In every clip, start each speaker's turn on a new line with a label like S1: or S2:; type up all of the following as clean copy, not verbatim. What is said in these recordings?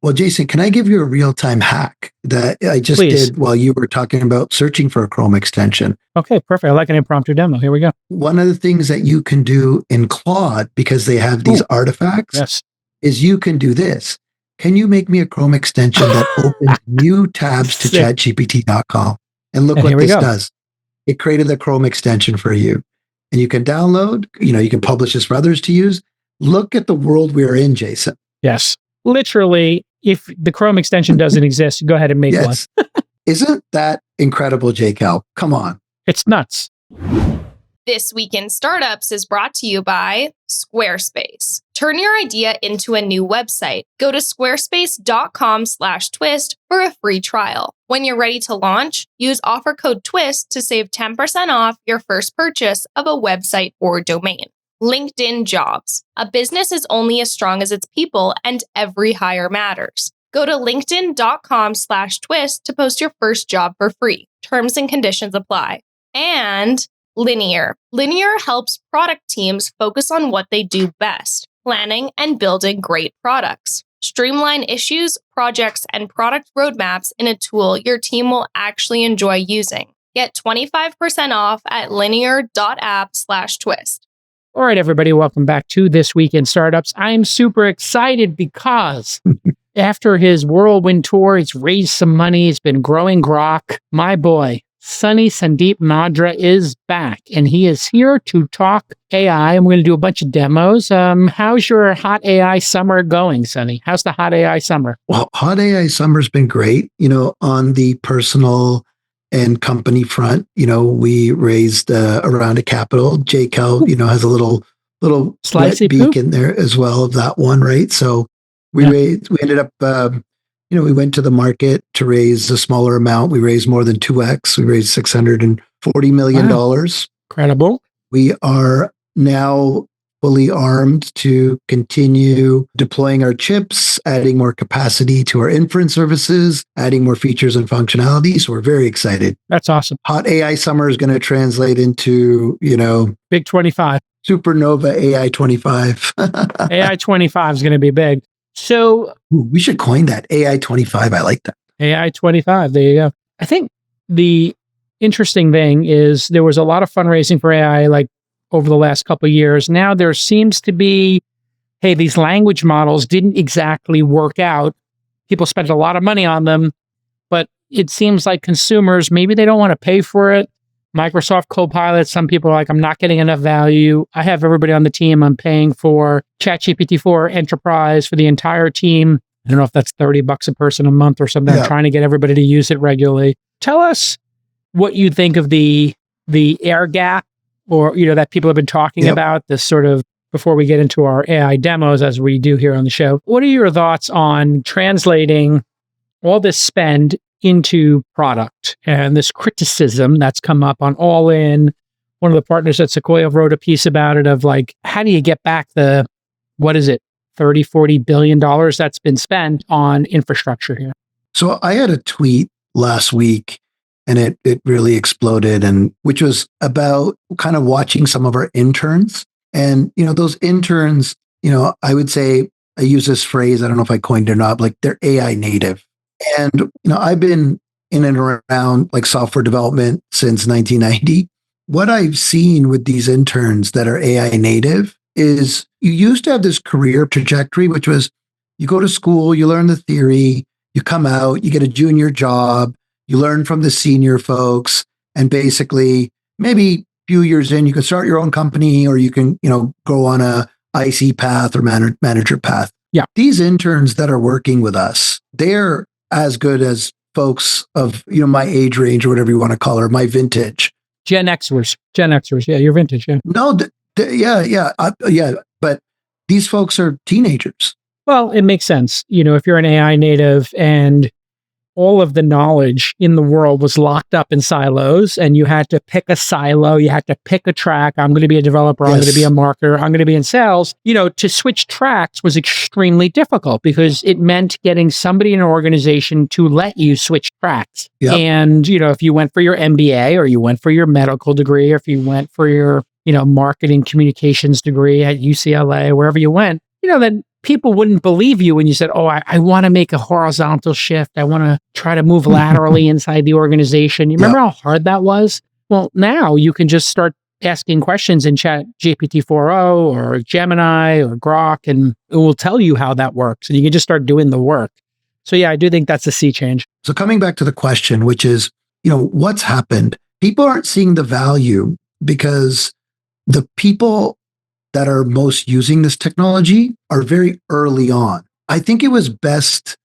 S1: Well, Jason, can I give you a real-time hack that I just
S2: Please.
S1: did while you were talking about searching for a Chrome extension?
S2: Okay, perfect. I like an impromptu demo. Here we go.
S1: One of the things that you can do in Claude, because they have these artifacts,
S2: Yes.
S1: is you can do this. Can you make me a Chrome extension that opens new tabs to
S2: Sick.
S1: chatgpt.com? And look
S2: And here
S1: what
S2: we
S1: this
S2: go.
S1: does. It created the Chrome extension for you. And you can download, you can publish this for others to use. Look at the world we're in, Jason.
S2: Yes. Literally, if the Chrome extension doesn't exist, go ahead and make one.
S1: Isn't that incredible, JCal? Come on.
S2: It's nuts.
S3: This Week in Startups is brought to you by Squarespace. Turn your idea into a new website. Go to squarespace.com/twist for a free trial. When you're ready to launch, use offer code TWIST to save 10% off your first purchase of a website or domain. LinkedIn Jobs. A business is only as strong as its people, and every hire matters. Go to linkedin.com/twist to post your first job for free. Terms and conditions apply. And Linear. Linear helps product teams focus on what they do best, planning and building great products. Streamline issues, projects, and product roadmaps in a tool your team will actually enjoy using. Get 25% off at linear.app/twist.
S2: All right, everybody, welcome back to This Week in Startups. I'm super excited because after his whirlwind tour, he's raised some money, he's been growing Grok. My boy, Sundeep Madra is back, and he is here to talk AI. I'm going to do a bunch of demos. How's your hot AI summer going, Sunny? How's the hot AI summer?
S1: Well, hot AI summer's been great. On the personal and company front, we raised a round of capital. JCal, has a little wet beak in there as well of that one, right? So we ended up, we went to the market to raise a smaller amount. We raised more than 2x. We raised $640 million.
S2: Wow. Incredible.
S1: We are now fully armed to continue deploying our chips, adding more capacity to our inference services, adding more features and functionality. So we're very excited.
S2: That's awesome.
S1: Hot AI summer is going to translate into,
S2: Big 25.
S1: Supernova AI 25.
S2: AI 25 is going to be big. So
S1: we should coin that AI 25. I like that.
S2: AI 25. There you go. I think the interesting thing is there was a lot of fundraising for AI over the last couple of years. Now there seems to be, hey, these language models didn't exactly work out. People spent a lot of money on them, but it seems like consumers, maybe they don't want to pay for it. Microsoft Copilot, some people are like, I'm not getting enough value. I have everybody on the team. I'm paying for ChatGPT 4 Enterprise for the entire team. I don't know if that's $30 a person a month or something. I'm trying to get everybody to use it regularly. Tell us what you think of the air gap, or, that people have been talking about, this sort of, before we get into our AI demos, as we do here on the show. What are your thoughts on translating all this spend into product and this criticism that's come up on All In? One of the partners at Sequoia wrote a piece about it of how do you get back the, what is it, $30-40 billion that's been spent on infrastructure here? So
S1: I had a tweet last week, and it really exploded, and which was about kind of watching some of our interns. And, those interns, I would say, I use this phrase, I don't know if I coined it or not, they're AI native. And, I've been in and around software development since 1990. What I've seen with these interns that are AI native is you used to have this career trajectory, which was you go to school, you learn the theory, you come out, you get a junior job, you learn from the senior folks, and basically maybe a few years in, you can start your own company, or you can, go on a IC path or manager path. Yeah. These interns that are working with us, they're as good as folks of, my age range, or whatever you want to call her, my vintage. Gen Xers. Yeah, your vintage. Yeah. No, but these folks are teenagers. Well, it makes sense. If you're an AI native and all of the knowledge in the world was locked up in silos, and you had to pick a silo, you had to pick a track. I'm going to be a developer, I'm going to be a marketer, I'm going to be in sales. To switch tracks was extremely difficult because it meant getting somebody in an organization to let you switch tracks. Yep. And, if you went for your MBA, or you went for your medical degree, or if you went for your, marketing communications degree at UCLA, wherever you went, then
S2: people wouldn't believe you when you said, oh, I want to make a horizontal shift. I want to try to move laterally inside the organization. You remember how hard that was? Well, now you can just start asking questions in ChatGPT 4.0 or Gemini or Grok, and it will tell you how that works. And you can just start doing the work. So yeah, I do think that's a sea change.
S1: So coming back to the question, which is, what's happened? People aren't seeing the value because the people that are most using this technology are very early on. I think it was best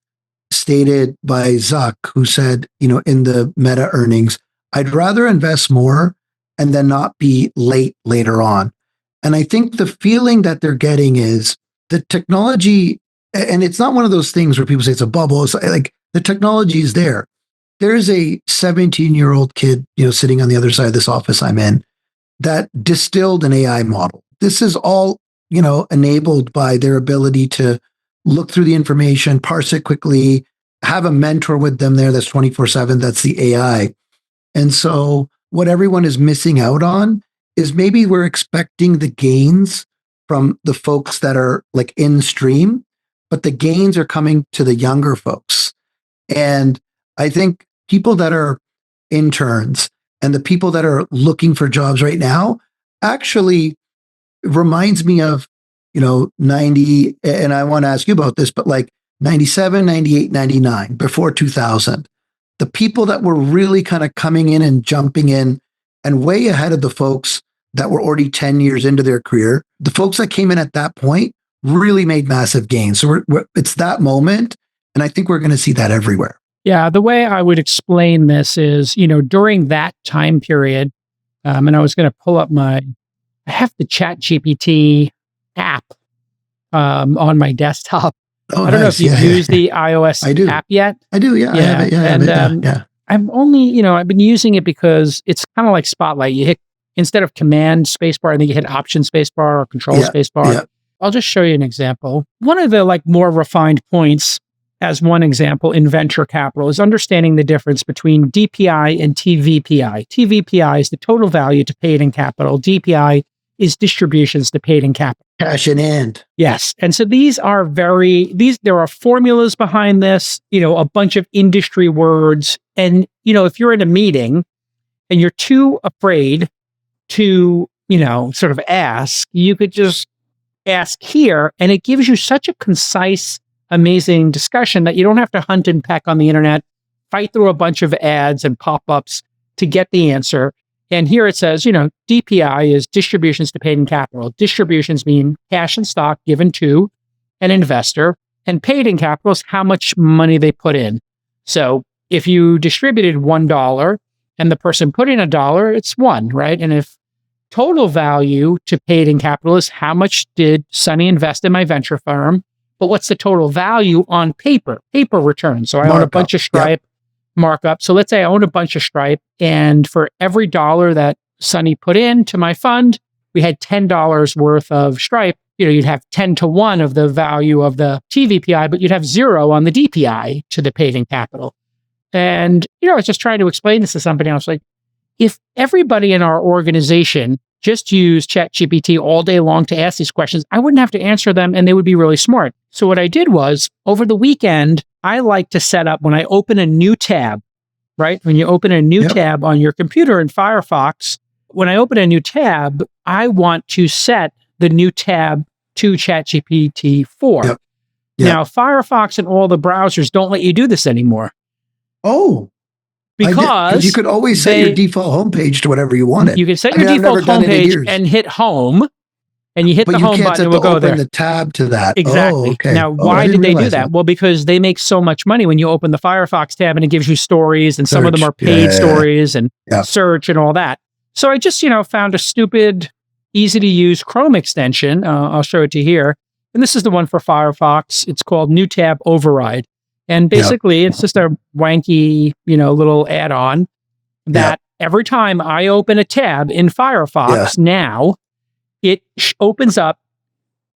S1: stated by Zuck, who said, in the Meta earnings, I'd rather invest more and then not be late later on. And I think the feeling that they're getting is the technology, and it's not one of those things where people say it's a bubble. It's like the technology is there. There's a 17-year-old kid, sitting on the other side of this office I'm in, that distilled an AI model. This is all, enabled by their ability to look through the information, parse it quickly, have a mentor with them there that's 24/7. That's the AI. And so what everyone is missing out on is maybe we're expecting the gains from the folks that are like in stream, but the gains are coming to the younger folks. And I think people that are interns and the people that are looking for jobs right now actually reminds me of, 90, and I want to ask you about this, but like 97, 98, 99, before 2000. The people that were really kind of coming in and jumping in and way ahead of the folks that were already 10 years into their career, the folks that came in at that point really made massive gains. So it's that moment. And I think we're going to see that everywhere.
S2: Yeah. The way I would explain this is, during that time period, and I was going to pull up I have the ChatGPT app on my desktop. I don't know if you've used the iOS app yet.
S1: I do, yeah. I have it, yeah.
S2: I'm only, I've been using it because it's kind of like Spotlight. You hit, instead of command spacebar, I think you hit option spacebar or control spacebar. Yeah. I'll just show you an example. One of the more refined points, as one example, in venture capital is understanding the difference between DPI and TVPI. TVPI is the total value to paid in capital. DPI is distributions to paid in capital.
S1: Cash in hand.
S2: Yes. And so there are formulas behind this, a bunch of industry words. And, if you're in a meeting and you're too afraid to, sort of ask, you could just ask here, and it gives you such a concise, amazing discussion that you don't have to hunt and peck on the internet, fight through a bunch of ads and pop-ups to get the answer. And here it says, DPI is distributions to paid in capital. Distributions mean cash and stock given to an investor, and paid in capital is how much money they put in. So if you distributed $1 and the person put in $1, it's $1, right? And if total value to paid in capital is how much did Sunny invest in my venture firm, but what's the total value on paper return? So I own a bunch of Stripe. Markup. So let's say I own a bunch of Stripe, and for every dollar that Sunny put into my fund, we had $10 worth of Stripe. You'd have 10 to 1 of the value of the TVPI, but you'd have 0 on the DPI to the paid in capital. And, I was just trying to explain this to somebody. I was like, if everybody in our organization just used ChatGPT all day long to ask these questions, I wouldn't have to answer them and they would be really smart. So what I did was, over the weekend, I like to set up when I open a new tab, right? When you open a new tab on your computer in Firefox, when I open a new tab, I want to set the new tab to ChatGPT 4. Yep. Now, Firefox and all the browsers don't let you do this anymore.
S1: Oh.
S2: Because
S1: you could always set your default homepage to whatever you wanted.
S2: You can set your default homepage and hit home, and you hit the home button and it will go there.
S1: Open the tab to that.
S2: Exactly.
S1: Oh, okay.
S2: Now, why did they do that? Well, because they make so much money when you open the Firefox tab and it gives you stories, and some of them are paid stories and search and all that. So I just, found a stupid, easy to use Chrome extension. I'll show it to you here. And this is the one for Firefox. It's called New Tab Override. And basically, it's just a wanky, little add-on that every time I open a tab in Firefox now, it opens up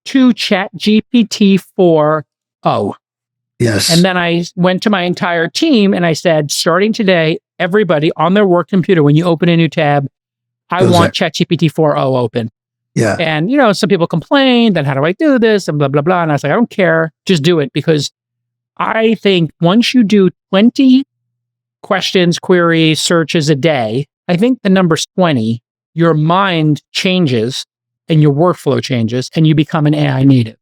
S2: to ChatGPT 4.0.
S1: Yes.
S2: And then I went to my entire team and I said, starting today, everybody on their work computer, when you open a new tab, I want ChatGPT 4.0 open.
S1: Yeah.
S2: And, some people complained, then how do I do this? And blah, blah, blah. And I was like, I don't care. Just do it. Because I think once you do 20 questions, queries, searches a day, I think the number's 20, your mind changes and your workflow changes and you become an AI native.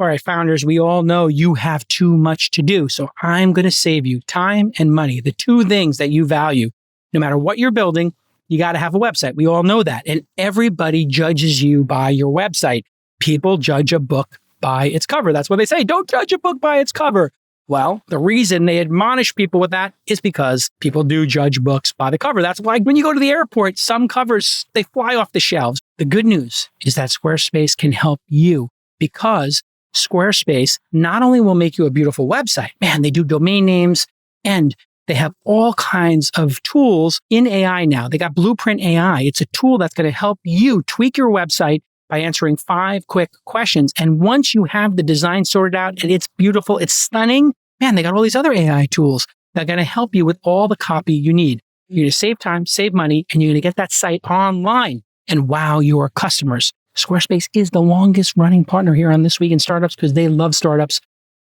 S2: All right, founders, we all know you have too much to do. So I'm going to save you time and money, the two things that you value. No matter what you're building, you got to have a website. We all know that. And everybody judges you by your website. People judge a book by its cover. That's what they say. Don't judge a book by its cover. Well, the reason they admonish people with that is because people do judge books by the cover. That's why when you go to the airport, some covers, they fly off the shelves. The good news is that Squarespace can help you because Squarespace not only will make you a beautiful website, man, they do domain names and they have all kinds of tools in AI now. They got Blueprint AI. It's a tool that's going to help you tweak your website by answering 5 quick questions. And once you have the design sorted out and it's beautiful, it's stunning, man, they got all these other AI tools that are going to help you with all the copy you need. You're going to save time, save money, and you're going to get that site online and wow your customers. Squarespace is the longest running partner here on This Week in Startups because they love startups.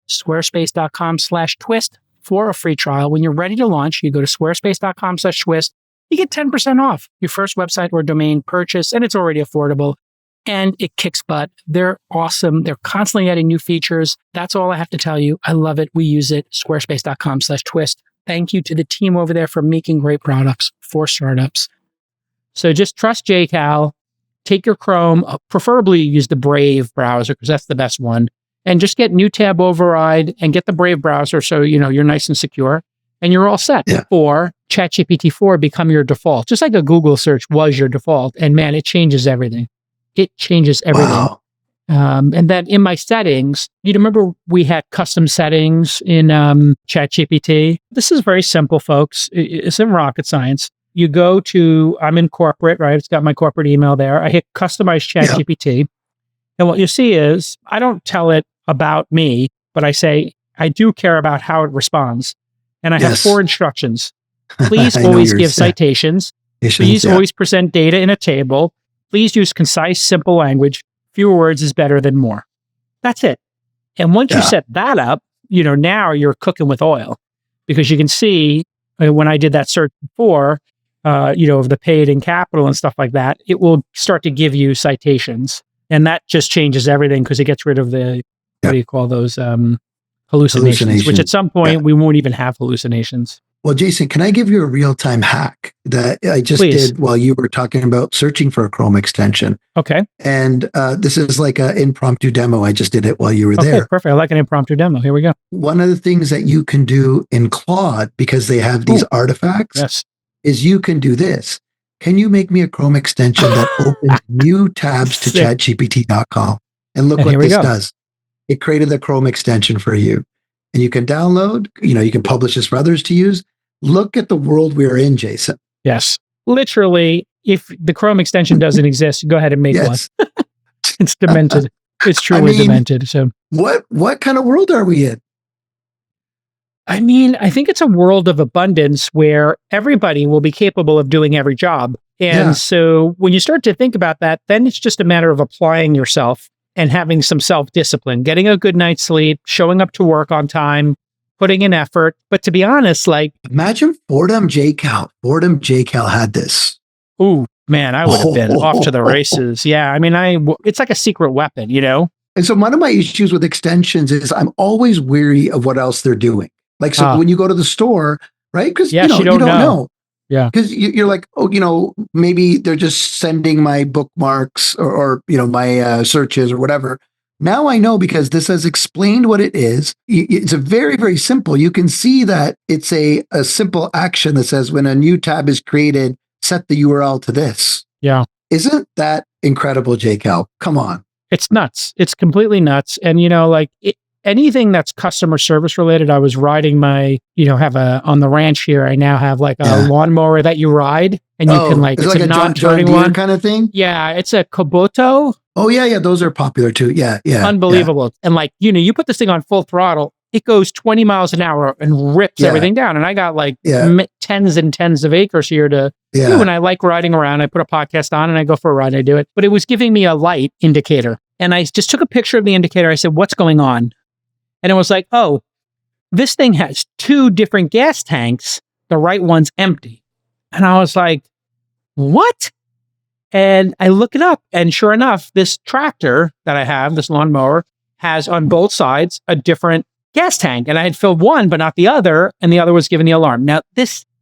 S2: Squarespace.com/twist for a free trial. When you're ready to launch, you go to squarespace.com/twist. You get 10% off your first website or domain purchase, and it's already affordable. And it kicks butt. They're awesome. They're constantly adding new features. That's all I have to tell you. I love it. We use it. Squarespace.com/twist. Thank you to the team over there for making great products for startups. So just trust JCal. Take your Chrome, preferably use the Brave browser because that's the best one. And just get new tab override and get the Brave browser so you're nice and secure and you're all set.
S1: Yeah.
S2: Or ChatGPT 4 become your default. Just like a Google search was your default. And man, it changes everything. It changes everything.
S1: Wow.
S2: And then in my settings, you remember we had custom settings in ChatGPT. This is very simple, folks. It's in rocket science. You go to, I'm in corporate, right? It's got my corporate email there. I hit customize ChatGPT. And what you see is, I don't tell it about me, but I say, I do care about how it responds. And I have 4 instructions. Please always give citations. Please always present data in a table. Please use concise, simple language. Fewer words is better than more. That's it. And once you set that up, now you're cooking with oil because you can see when I did that search before, of the paid and capital and stuff like that, it will start to give you citations. And that just changes everything because it gets rid of the, what do you call those, hallucinations, which at some point we won't even have hallucinations.
S1: Well, Jason, can I give you a real-time hack that I just did while you were talking about searching for a Chrome extension?
S2: Okay.
S1: And this is like an impromptu demo. I just did it while you were there.
S2: Perfect. I like an impromptu demo. Here we go.
S1: One of the things that you can do in Claude, because they have these artifacts, is you can do this. Can you make me a Chrome extension that opens new tabs to chatgpt.com? And look what this does. It created the Chrome extension for you. And you can download, you can publish this for others to use. Look at the world we're in, Jason.
S2: Yes. Literally, if the Chrome extension doesn't exist, go ahead and make one. It's demented. It's truly demented. So
S1: what kind of world are we in?
S2: I think it's a world of abundance where everybody will be capable of doing every job. And so when you start to think about that, then it's just a matter of applying yourself and having some self-discipline, getting a good night's sleep, showing up to work on time, putting in effort. But to be honest,
S1: imagine Fordham JCal. Fordham JCal had this.
S2: Ooh, man, I would have been off to the races. Yeah, it's like a secret weapon,
S1: And so one of my issues with extensions is I'm always weary of what else they're doing. When you go to the store, right? Because you don't know.
S2: Yeah.
S1: Because you're like, maybe they're just sending my bookmarks or my searches or whatever. Now I know because this has explained what it is. It's a very, very simple. You can see that it's a simple action that says when a new tab is created, set the URL to this.
S2: Yeah.
S1: Isn't that incredible, JCal? Come on.
S2: It's nuts. It's completely nuts. And, anything that's customer service related, I was riding my, on the ranch here, I now have a lawnmower that you ride and you can it's a non-turning one
S1: kind of thing.
S2: Yeah. It's a Koboto.
S1: Oh yeah. Those are popular too. Yeah.
S2: Unbelievable.
S1: Yeah.
S2: And you put this thing on full throttle it goes 20 miles an hour and rips everything down. And I got like tens and tens of acres here to do. And I like riding around. I put a podcast on and I go for a ride. I do it. But it was giving me a light indicator. And I just took a picture of the indicator. I said, what's going on? And it was like, oh, this thing has 2 different gas tanks. The right one's empty. And I was like, what? And I look it up. And sure enough, this tractor that I have, this lawnmower, has on both sides a different gas tank. And I had filled one, but not the other. And the other was giving the alarm. Now,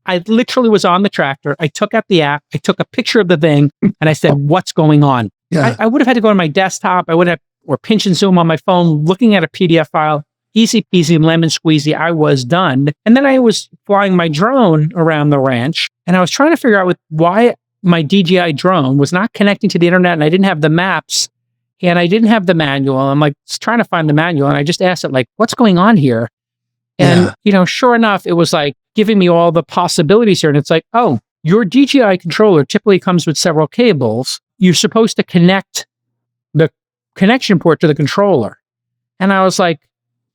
S2: I literally was on the tractor. I took out the app. I took a picture of the thing. And I said, what's going on? Yeah. I would have had to go to my desktop. I would have, or pinch and zoom on my phone, looking at a PDF file. Easy peasy, lemon squeezy. I was done. And then I was flying my drone around the ranch. And I was trying to figure out why my DJI drone was not connecting to the internet. And I didn't have the maps. And I didn't have the manual. I'm like trying to find the manual. And I just asked it, like, what's going on here? And, sure enough, it was like giving me all the possibilities here. And it's like, oh, your DJI controller typically comes with several cables. You're supposed to connect the connection port to the controller. And I was like,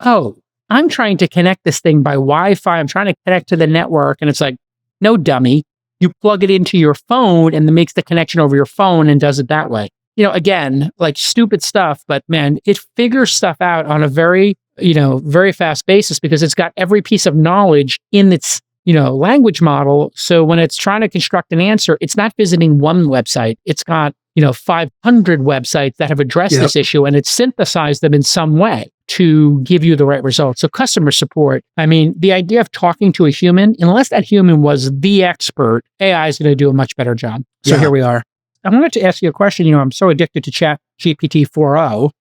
S2: oh, I'm trying to connect this thing by Wi-Fi. I'm trying to connect to the network. And it's like, no, dummy. You plug it into your phone and it makes the connection over your phone and does it that way. Again, like stupid stuff, but man, it figures stuff out on a very, very fast basis because it's got every piece of knowledge in its, language model. So when it's trying to construct an answer, it's not visiting one website. It's got, 500 websites that have addressed this issue and it's synthesized them in some way to give you the right results. So customer support, I mean, the idea of talking to a human, unless that human was the expert, AI is going to do a much better job. So here we are. I wanted to ask you a question. I'm so addicted to ChatGPT 4.0.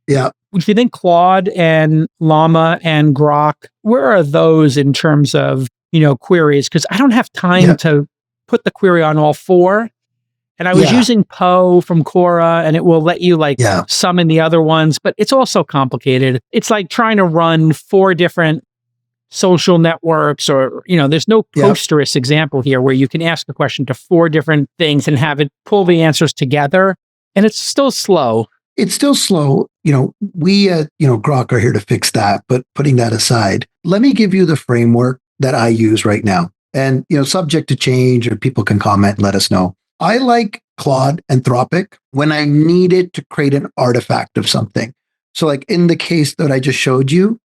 S1: Yeah.
S2: Do you think Claude and Llama and Grok, where are those in terms of, queries? Because I don't have time to put the query on all 4. And I was using Poe from Quora, and it will let you summon the other ones, but it's also complicated. It's like trying to run 4 different social networks or, there's no posterous example here where you can ask a question to 4 different things and have it pull the answers together. And it's still slow.
S1: It's still slow. We at, Grok are here to fix that. But putting that aside, let me give you the framework that I use right now. And, subject to change or people can comment and let us know. I like Claude Anthropic when I needed to create an artifact of something. So like in the case that I just showed you,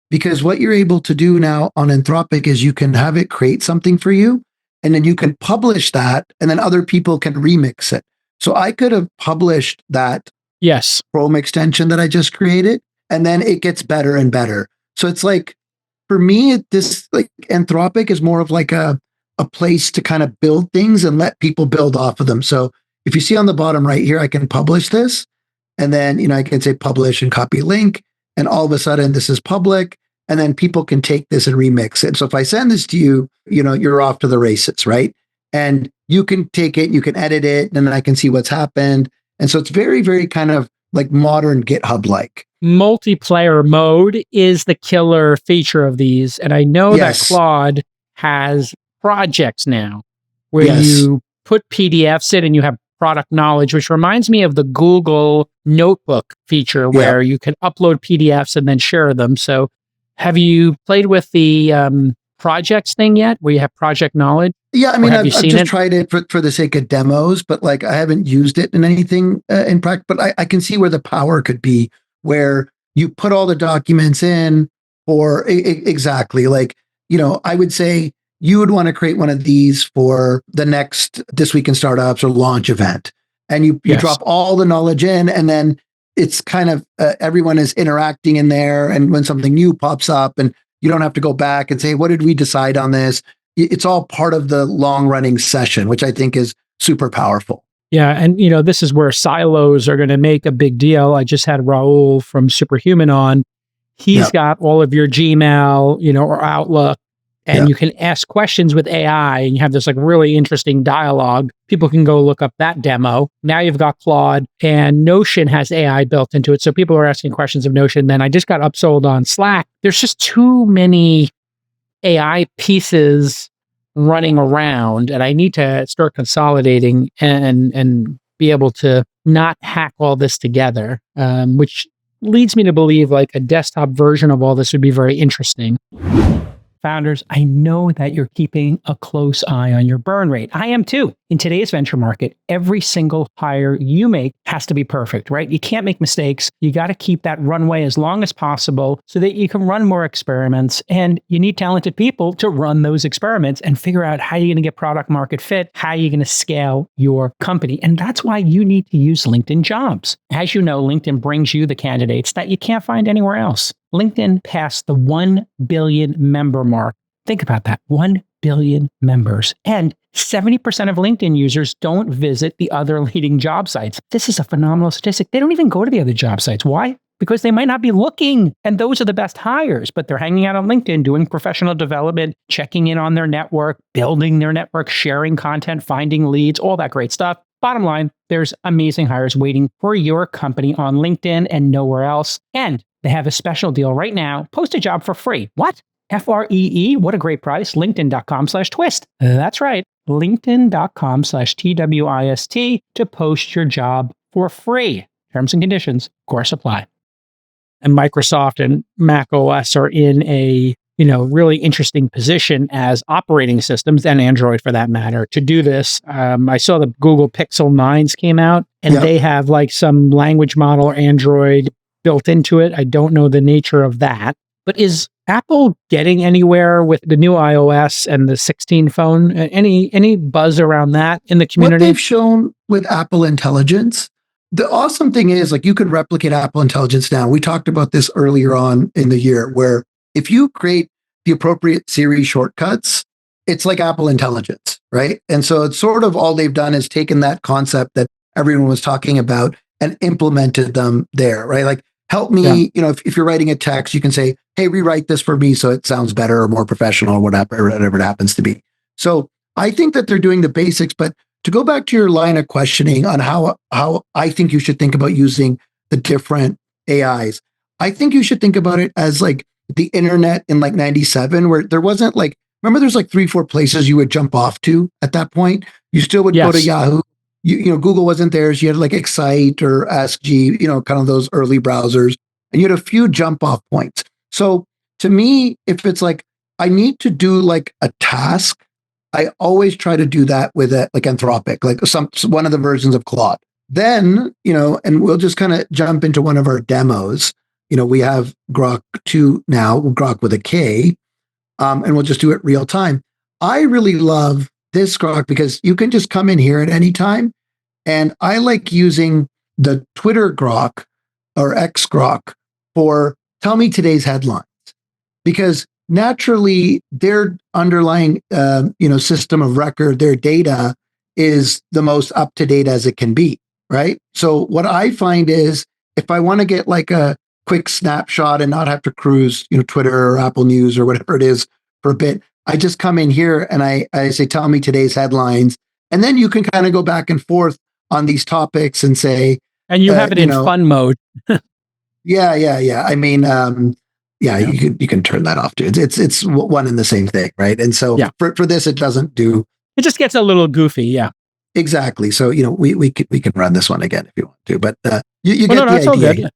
S1: because what you're able to do now on Anthropic is you can have it create something for you, and then you can publish that, and then other people can remix it. So I could have published that Chrome extension that I just created, and then it gets better and better. So it's like, for me, this like Anthropic is more of like a place to kind of build things and let people build off of them. So if you see on the bottom right here, I can publish this, and then, I can say publish and copy link. And all of a sudden this is public, and then people can take this and remix it. So if I send this to you, you're off to the races, right? And you can take it, you can edit it, and then I can see what's happened. And so it's very, very kind of like modern GitHub-like.
S2: Multiplayer mode is the killer feature of these. And I know that Claude has projects now where you put PDFs in and you have product knowledge, which reminds me of the Google Notebook feature where you can upload PDFs and then share them. So have you played with the projects thing yet, where you have project knowledge?
S1: Yeah, I mean, I've just tried it for the sake of demos, but like I haven't used it in anything in practice. But I can see where the power could be, where you put all the documents in, or exactly like, I would say you would want to create one of these for the next This Week in Startups or launch event. And you drop all the knowledge in, and then it's kind of everyone is interacting in there. And when something new pops up, and you don't have to go back and say, what did we decide on this? It's all part of the long running session, which I think is super powerful.
S2: Yeah. And, this is where silos are going to make a big deal. I just had Raul from Superhuman on. He's got all of your Gmail, or Outlook. And you can ask questions with AI, and you have this like really interesting dialogue. People can go look up that demo. Now you've got Claude, and Notion has AI built into it. So people are asking questions of Notion. Then I just got upsold on Slack. There's just too many AI pieces running around, and I need to start consolidating and be able to not hack all this together, which leads me to believe like a desktop version of all this would be very interesting. Founders, I know that you're keeping a close eye on your burn rate. I am too. In today's venture market, every single hire you make has to be perfect, right? You can't make mistakes. You got to keep that runway as long as possible so that you can run more experiments. And you need talented people to run those experiments and figure out how you're going to get product market fit, how you're going to scale your company. And that's why you need to use LinkedIn Jobs. As you know, LinkedIn brings you the candidates that you can't find anywhere else. LinkedIn passed the 1 billion member mark. Think about that, 1 billion members. And 70% of LinkedIn users don't visit the other leading job sites. This is a phenomenal statistic. They don't even go to the other job sites. Why? Because they might not be looking. And those are the best hires, but they're hanging out on LinkedIn, doing professional development, checking in on their network, building their network, sharing content, finding leads, all that great stuff. Bottom line, there's amazing hires waiting for your company on LinkedIn and nowhere else. And they have a special deal right now. Post a job for free. What? FREE? What a great price. LinkedIn.com/twist. That's right. LinkedIn.com/TWIST to post your job for free. Terms and conditions, of course, apply. And Microsoft and Mac OS are in a really interesting position as operating systems, and Android for that matter, to do this. I saw the Google Pixel 9s came out, and they have like some language model or Android built into it. I don't know the nature of that. But is Apple getting anywhere with the new iOS and the 16 phone? Any buzz around that in the community?
S1: What they've shown with Apple Intelligence, the awesome thing is like you could replicate Apple Intelligence now. We talked about this earlier on in the year, where if you create the appropriate Siri shortcuts, it's like Apple Intelligence, right? And so it's sort of all they've done is taken that concept that everyone was talking about and implemented them there, right? Like, help me, if you're writing a text, you can say, hey, rewrite this for me so it sounds better or more professional or whatever it happens to be. So I think that they're doing the basics, but to go back to your line of questioning on how I think you should think about using the different AIs, I think you should think about it as like the internet in like 97, where there wasn't like, remember there's like 3-4 places you would jump off to at that point. You still would go to Yahoo. Google wasn't there. So you had like Excite or Ask G, kind of those early browsers, and you had a few jump off points. So to me, if it's like, I need to do like a task, I always try to do that with like Anthropic, like one of the versions of Claude. Then, and we'll just kind of jump into one of our demos. We have Grok 2 now, Grok with a K, and we'll just do it real time. I really love this Grok because you can just come in here at any time. And I like using the Twitter Grok or X Grok for tell me today's headlines, because naturally their underlying, system of record, their data is the most up to date as it can be, right? So what I find is if I want to get like a quick snapshot and not have to cruise, Twitter or Apple News or whatever it is for a bit, I just come in here and I say, tell me today's headlines. And then you can kind of go back and forth on these topics and say,
S2: and you have it in fun mode.
S1: Yeah. I mean, you can turn that off too. It's one and the same thing, right? And so for this, it doesn't do.
S2: It just gets a little goofy. Yeah,
S1: exactly. So we can run this one again if you want to, but you get the idea.
S2: All good.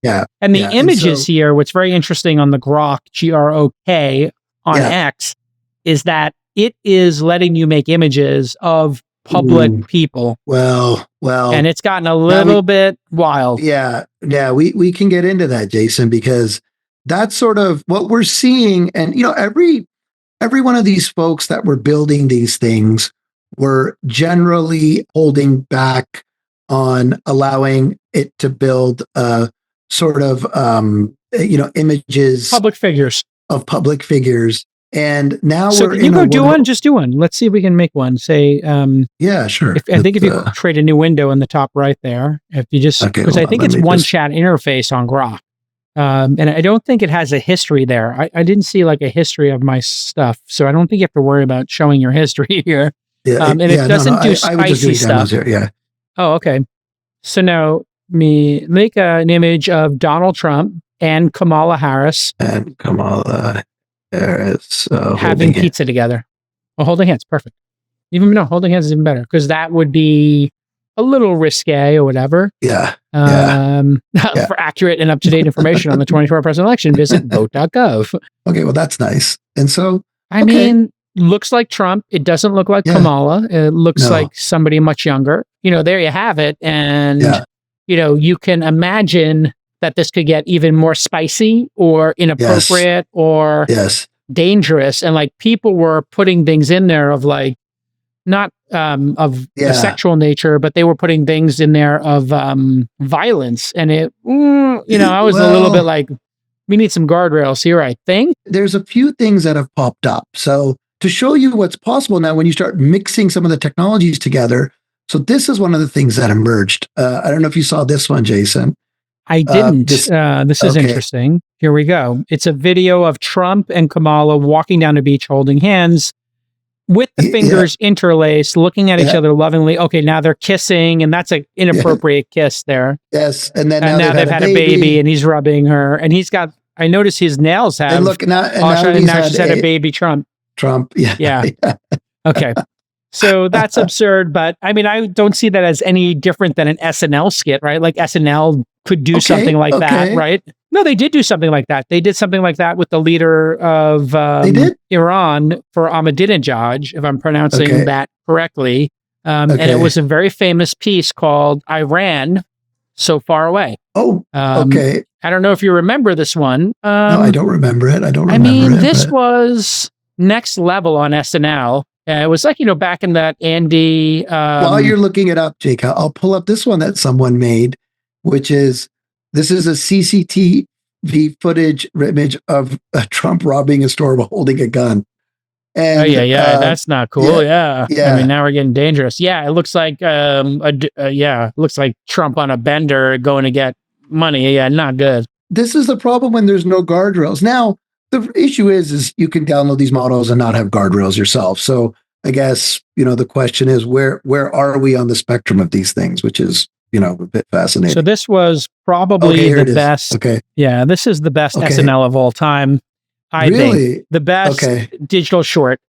S2: Yeah. And the images here, what's very interesting on the Grok, Grok on X, is that it is letting you make images of public people.
S1: Well,
S2: and it's gotten a little bit wild.
S1: Yeah, we can get into that, Jason, because that's sort of what we're seeing. And every one of these folks that were building these things were generally holding back on allowing it to build sort of images,
S2: public figures
S1: of public figures. And now
S2: can you go do one? Just do one. Let's see if we can make one. Say,
S1: yeah, sure.
S2: I think if you create a new window in the top right there, if you just, because I think it's one chat interface on Grok. And I don't think it has a history there. I didn't see like a history of my stuff. So I don't think you have to worry about showing your history here.
S1: Yeah,
S2: and it doesn't do spicy stuff.
S1: Here, yeah.
S2: Oh, okay. So now me make an image of Donald Trump and Kamala Harris. Having pizza together. Oh, holding hands. Perfect. Holding hands is even better because that would be a little risque or whatever.
S1: Yeah.
S2: For accurate and up-to-date information on the 2024 presidential election, visit vote.gov.
S1: Okay, well, that's nice. And so,
S2: I mean, looks like Trump. It doesn't look like Kamala. It looks like somebody much younger. There you have it. And, you can imagine that this could get even more spicy or inappropriate or dangerous. And like people were putting things in there of like, not of a sexual nature, but they were putting things in there of violence. And I was a little bit like, we need some guardrails here, I think.
S1: There's a few things that have popped up. So to show you what's possible now when you start mixing some of the technologies together. So this is one of the things that emerged. I don't know if you saw this one, Jason.
S2: I didn't. This is interesting. Here we go. It's a video of Trump and Kamala walking down the beach holding hands with the fingers interlaced, looking at each other lovingly. Okay, now they're kissing, and that's an inappropriate kiss there.
S1: Yes, and then
S2: now they've had a baby, and he's rubbing her, and he's got. I notice his nails have.
S1: And look now
S2: she's had a baby Trump. Yeah. Okay. So that's absurd, but I mean, I don't see that as any different than an SNL skit, right? Like SNL could do something like that, right? No, they did do something like that. They did something like that with the leader of Iran for Ahmadinejad, if I'm pronouncing that correctly. And it was a very famous piece called Iran So Far Away. I don't know if you remember this one.
S1: No, I don't remember it. I
S2: mean, this was next level on SNL. It was like, back in that Andy...
S1: While you're looking it up, JCal, I'll pull up this one that someone made, which is, this is a CCTV footage image of Trump robbing a store while holding a gun. And,
S2: that's not cool. I mean, now we're getting dangerous. Yeah, it looks like, looks like Trump on a bender going to get money. Yeah, not good.
S1: This is the problem when there's no guardrails. Now, the issue is you can download these models and not have guardrails yourself. So I guess, the question is where are we on the spectrum of these things, which is, a bit fascinating.
S2: So this was probably the best. Okay. Yeah, this is the best SNL of all time. I think the best digital short.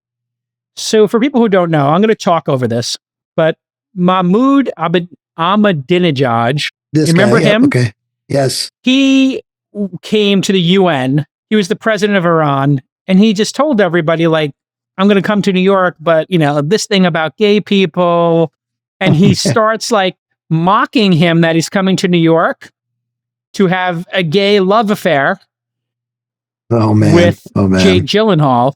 S2: So for people who don't know, I'm going to talk over this, but Mahmoud Ahmadinejad, you remember him?
S1: Okay. Yes.
S2: He came to the UN. He was the president of Iran, and he just told everybody, like, I'm going to come to New York, but, this thing about gay people. And he starts like mocking him that he's coming to New York to have a gay love affair with Jake Gyllenhaal.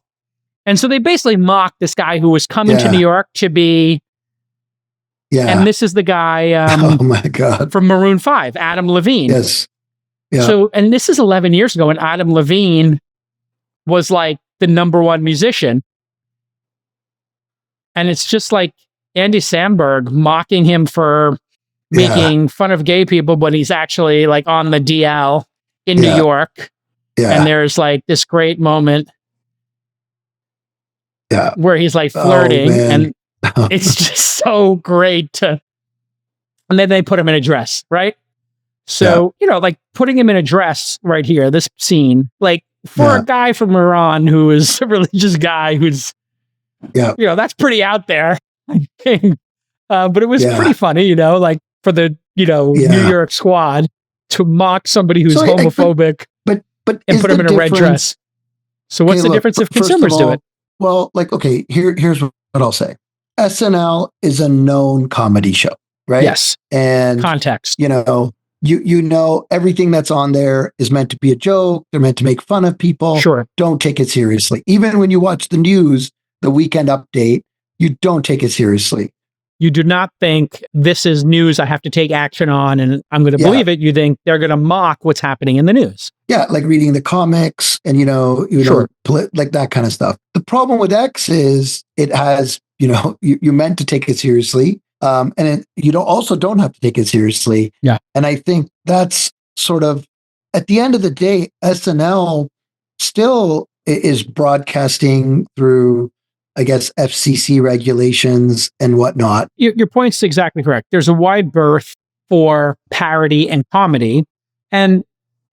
S2: And so they basically mocked this guy who was coming to New York to be. And this is the guy
S1: oh my God.
S2: From Maroon 5, Adam Levine.
S1: Yes. Yeah.
S2: So, and this is 11 years ago, and Adam Levine was like the number one musician. And it's just like Andy Samberg mocking him for making fun of gay people, but he's actually like on the DL in New York. Yeah. And there's like this great moment where he's like flirting and it's just so great and then they put him in a dress, right? So, like putting him in a dress right here, this scene, like for a guy from Iran who is a religious guy who's, that's pretty out there, I think. But it was pretty funny, like for the, New York squad to mock somebody who's homophobic
S1: but
S2: and put him in a red dress. So what's the difference if consumers do it?
S1: Well, like, here's what I'll say. SNL is a known comedy show, right?
S2: Yes.
S1: And
S2: context,
S1: you know everything that's on there is meant to be a joke. They're meant to make fun of people.
S2: Sure.
S1: Don't take it seriously. Even when you watch the news, the weekend update, you don't take it seriously.
S2: You do not think this is news I have to take action on and I'm going to believe it. You think they're going to mock what's happening in the news.
S1: Yeah, like reading the comics and, like that kind of stuff. The problem with X is it has, you're meant to take it seriously. You also don't have to take it seriously.
S2: Yeah.
S1: And I think that's sort of, at the end of the day, SNL still is broadcasting through, I guess, FCC regulations and whatnot.
S2: Your point's exactly correct. There's a wide berth for parody and comedy. And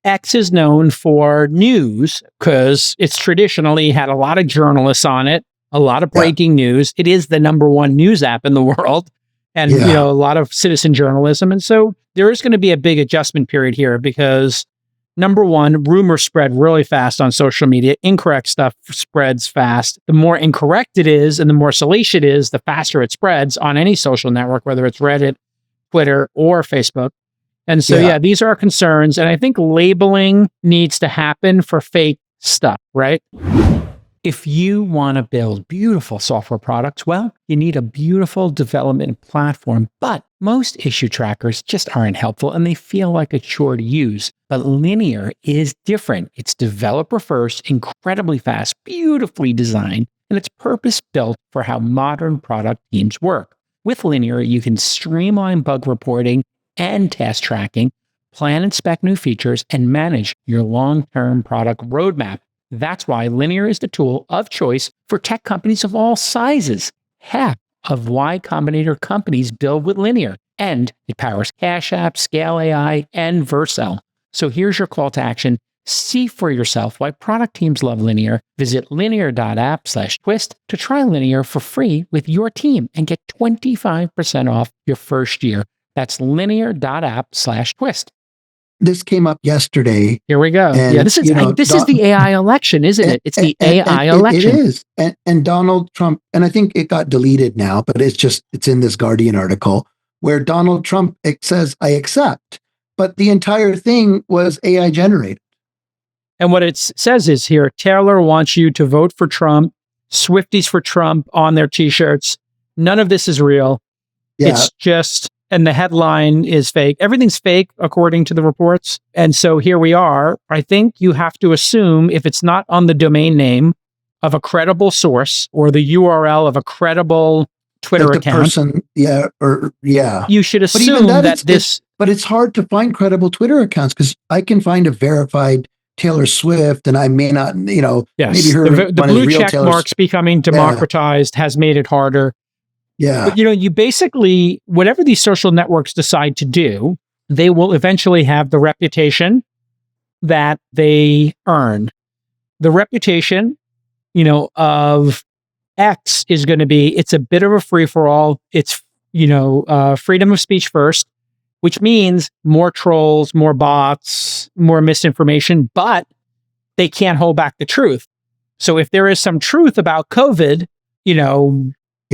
S2: X is known for news because it's traditionally had a lot of journalists on it, a lot of breaking news. It is the number one news app in the world. and a lot of citizen journalism. And so there is going to be a big adjustment period here because number one, rumors spread really fast on social media. Incorrect stuff spreads fast. The more incorrect it is and the more salacious it is, the faster it spreads on any social network, whether it's Reddit, Twitter, or Facebook. And so, these are our concerns. And I think labeling needs to happen for fake stuff, right? If you want to build beautiful software products, well, you need a beautiful development platform. But most issue trackers just aren't helpful and they feel like a chore to use. But Linear is different. It's developer first, incredibly fast, beautifully designed, and it's purpose-built for how modern product teams work. With Linear, you can streamline bug reporting and task tracking, plan and spec new features, and manage your long-term product roadmap. That's why Linear is the tool of choice for tech companies of all sizes. Half of Y Combinator companies build with Linear, and it powers Cash App, Scale AI, and Vercel. So here's your call to action. See for yourself why product teams love Linear. Visit linear.app/twist to try Linear for free with your team and get 25% off your first year. That's linear.app/twist.
S1: This came up yesterday.
S2: Here we go.
S1: And,
S2: this is the AI election, isn't it? It's the AI election.
S1: It is. And Donald Trump, and I think it got deleted now, but it's in this Guardian article where Donald Trump says, I accept. But the entire thing was AI generated.
S2: And what it says is here, Taylor wants you to vote for Trump, Swifties for Trump on their t-shirts. None of this is real. Yeah. It's just... And the headline is fake. Everything's fake, according to the reports. And so here we are. I think you have to assume if it's not on the domain name of a credible source or the URL of a credible Twitter account. You should assume
S1: But it's hard to find credible Twitter accounts because I can find a verified Taylor Swift and I may not, maybe her.
S2: The blue check marks becoming democratized has made it harder.
S1: Yeah.
S2: But, you basically, whatever these social networks decide to do, they will eventually have the reputation that they earn. The reputation, of X is going to be, it's a bit of a free-for-all. It's, freedom of speech first, which means more trolls, more bots, more misinformation, but they can't hold back the truth. So if there is some truth about COVID,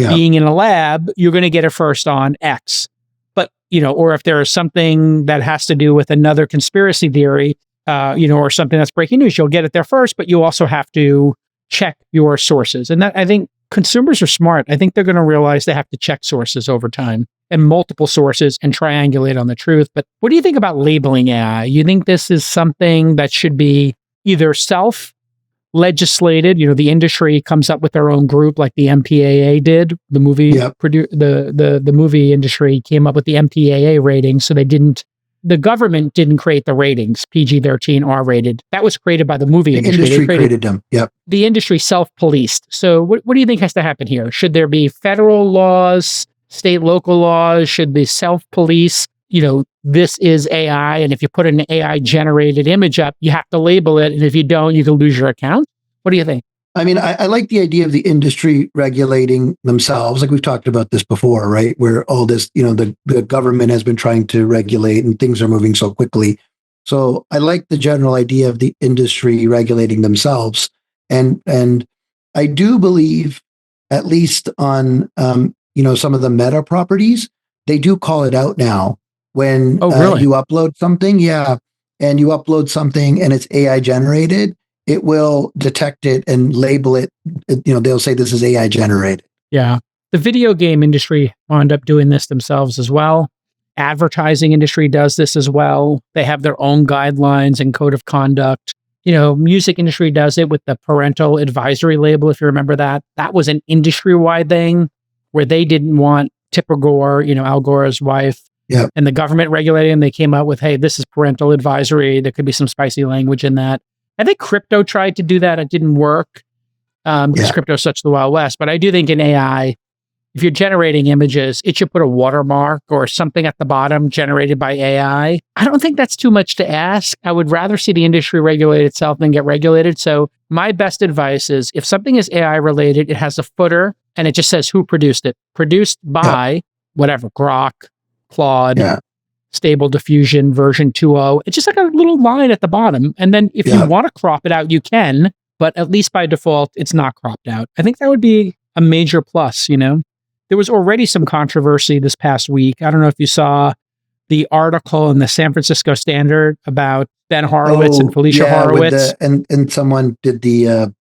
S2: being in a lab, you're going to get it first on X. But, or if there is something that has to do with another conspiracy theory, or something that's breaking news, you'll get it there first, but you also have to check your sources. And that, I think consumers are smart. I think they're going to realize they have to check sources over time and multiple sources and triangulate on the truth. But what do you think about labeling AI? You think this is something that should be either legislated, the industry comes up with their own group like the MPAA did. The movie the movie industry came up with the MPAA ratings, so the government didn't create the ratings, PG-13 R-rated. That was created by the movie industry.
S1: The industry created them. Yep.
S2: The industry self-policed. So what do you think has to happen here? Should there be federal laws, state, local laws? Should they self-police? This is AI, and if you put an AI-generated image up, you have to label it, and if you don't, you can lose your account. What do you think?
S1: I mean, I like the idea of the industry regulating themselves. Like we've talked about this before, right? Where all this, the government has been trying to regulate and things are moving so quickly. So I like the general idea of the industry regulating themselves. And I do believe, at least on, some of the meta properties, they do call it out now. When you upload something, and you upload something and it's AI generated, it will detect it and label it. They'll say this is AI generated.
S2: Yeah. The video game industry wound up doing this themselves as well. Advertising industry does this as well. They have their own guidelines and code of conduct. Music industry does it with the parental advisory label, if you remember that. That was an industry-wide thing where they didn't want Tipper Gore, Al Gore's wife, and the government regulating them. They came out with, hey, this is parental advisory. There could be some spicy language in that. I think crypto tried to do that. It didn't work because crypto is such the Wild West. But I do think in AI, if you're generating images, it should put a watermark or something at the bottom generated by AI. I don't think that's too much to ask. I would rather see the industry regulate itself than get regulated. So my best advice is if something is AI related, it has a footer and it just says who produced it. Produced by whatever, Grok, Claude,
S1: Yeah.
S2: Stable Diffusion version 2.0. It's just like a little line at the bottom. And then if you want to crop it out, you can, but at least by default, it's not cropped out. I think that would be a major plus, you know? There was already some controversy this past week. I don't know if you saw the article in the San Francisco Standard about Ben Horowitz and Felicia Horowitz.
S1: And someone did the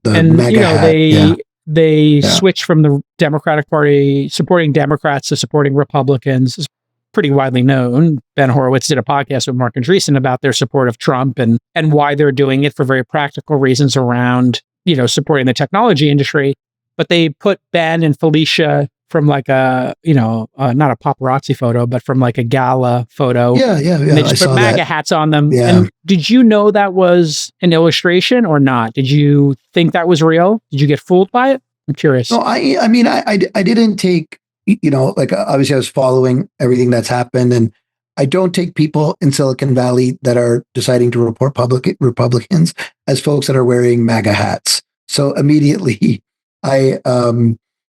S2: and
S1: mega
S2: you know
S1: hat.
S2: they switched from the Democratic Party supporting Democrats to supporting Republicans. It's pretty widely known. Ben Horowitz did a podcast with Mark Andreessen about their support of Trump and why they're doing it for very practical reasons around, you know, supporting the technology industry. But they put Ben and Felicia from like a, you know, not a paparazzi photo, but from like a gala photo.
S1: Yeah.
S2: And they just put MAGA hats on them.
S1: Yeah.
S2: And did you know that was an illustration or not? Did you think that was real? Did you get fooled by it? I'm curious.
S1: No, I mean, I didn't take, you know, like obviously I was following everything that's happened, and I don't take people in Silicon Valley that are deciding to report Republicans as folks that are wearing MAGA hats. So immediately I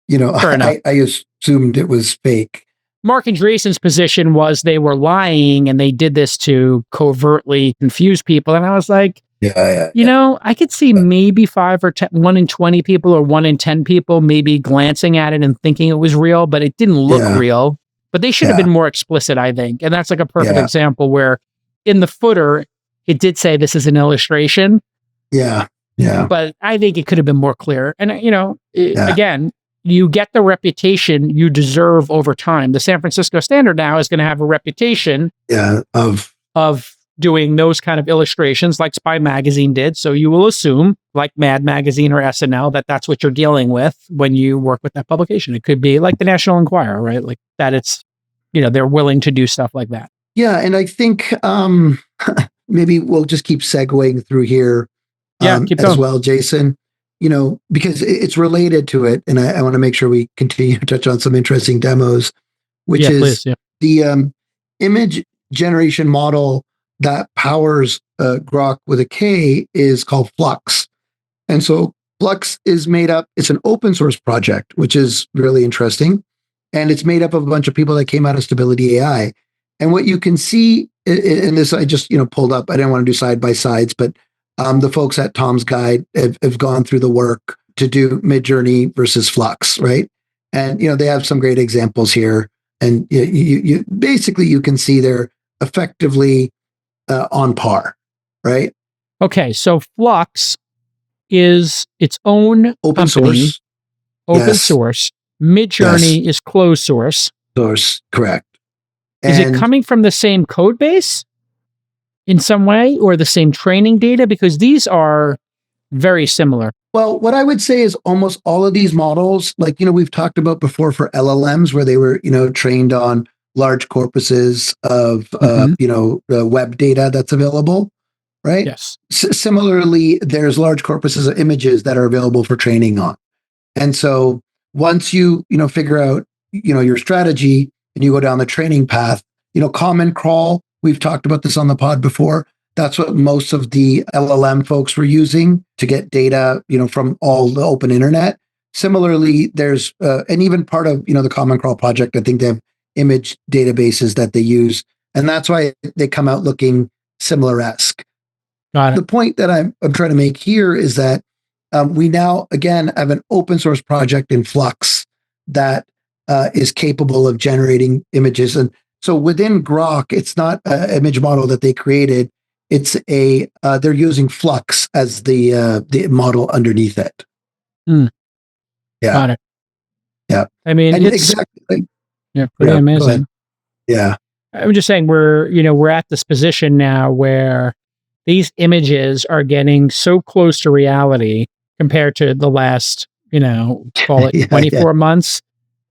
S1: assumed it was fake.
S2: Mark Andreessen's position was they were lying and they did this to covertly confuse people. And I was like, you know, I could see maybe 5 or 10, 1 in 20 people or 1 in 10 people maybe glancing at it and thinking it was real, but it didn't look real. But they should have been more explicit, I think. And that's like a perfect example where in the footer, it did say this is an illustration.
S1: Yeah.
S2: But I think it could have been more clear. And, you know, again, you get the reputation you deserve over time. The San Francisco Standard now is going to have a reputation of doing those kind of illustrations like Spy Magazine did. So you will assume, like Mad Magazine or SNL, that that's what you're dealing with when you work with that publication. It could be like the National Enquirer, right? Like that it's, you know, they're willing to do stuff like that.
S1: Yeah. And I think maybe we'll just keep segueing through here
S2: keep going.
S1: as well, Jason, you know, because it's related to it. And I want to make sure we continue to touch on some interesting demos, which is the image generation model that powers Grok with a K is called Flux. And so Flux is made up, it's an open source project, which is really interesting. And it's made up of a bunch of people that came out of Stability AI. And what you can see in this, I just, you know, pulled up, I didn't want to do side by sides, but the folks at Tom's Guide have gone through the work to do Midjourney versus Flux, right? And, you know, they have some great examples here. And you basically, you can see they're effectively on par, right?
S2: Okay, so Flux is its own
S1: open
S2: company,
S1: source.
S2: Open source. Midjourney is closed source.
S1: Source, correct.
S2: Is it coming from the same code base in some way or the same training data? Because these are very similar.
S1: Well, what I would say is almost all of these models, like, you know, we've talked about before for LLMs where they were, you know, trained on large corpuses of, you know, web data that's available, right?
S2: Yes.
S1: Similarly, there's large corpuses of images that are available for training on. And so once you know, figure out, you know, your strategy and you go down the training path, you know, Common Crawl, we've talked about this on the pod before. That's what most of the LLM folks were using to get data, you know, from all the open internet. Similarly, there's, and even part of, you know, the Common Crawl project, I think they have image databases that they use. And that's why they come out looking similar-esque. The point that I'm trying to make here is that we now, again, have an open source project in Flux that is capable of generating images. And so within Grok, it's not an image model that they created. It's they're using Flux as the model underneath it.
S2: Yeah.
S1: Got it. Yeah.
S2: I mean,
S1: and
S2: it's
S1: exactly.
S2: pretty amazing.
S1: Yeah.
S2: I'm just saying we're at this position now where these images are getting so close to reality compared to the last, you know, call it 24 months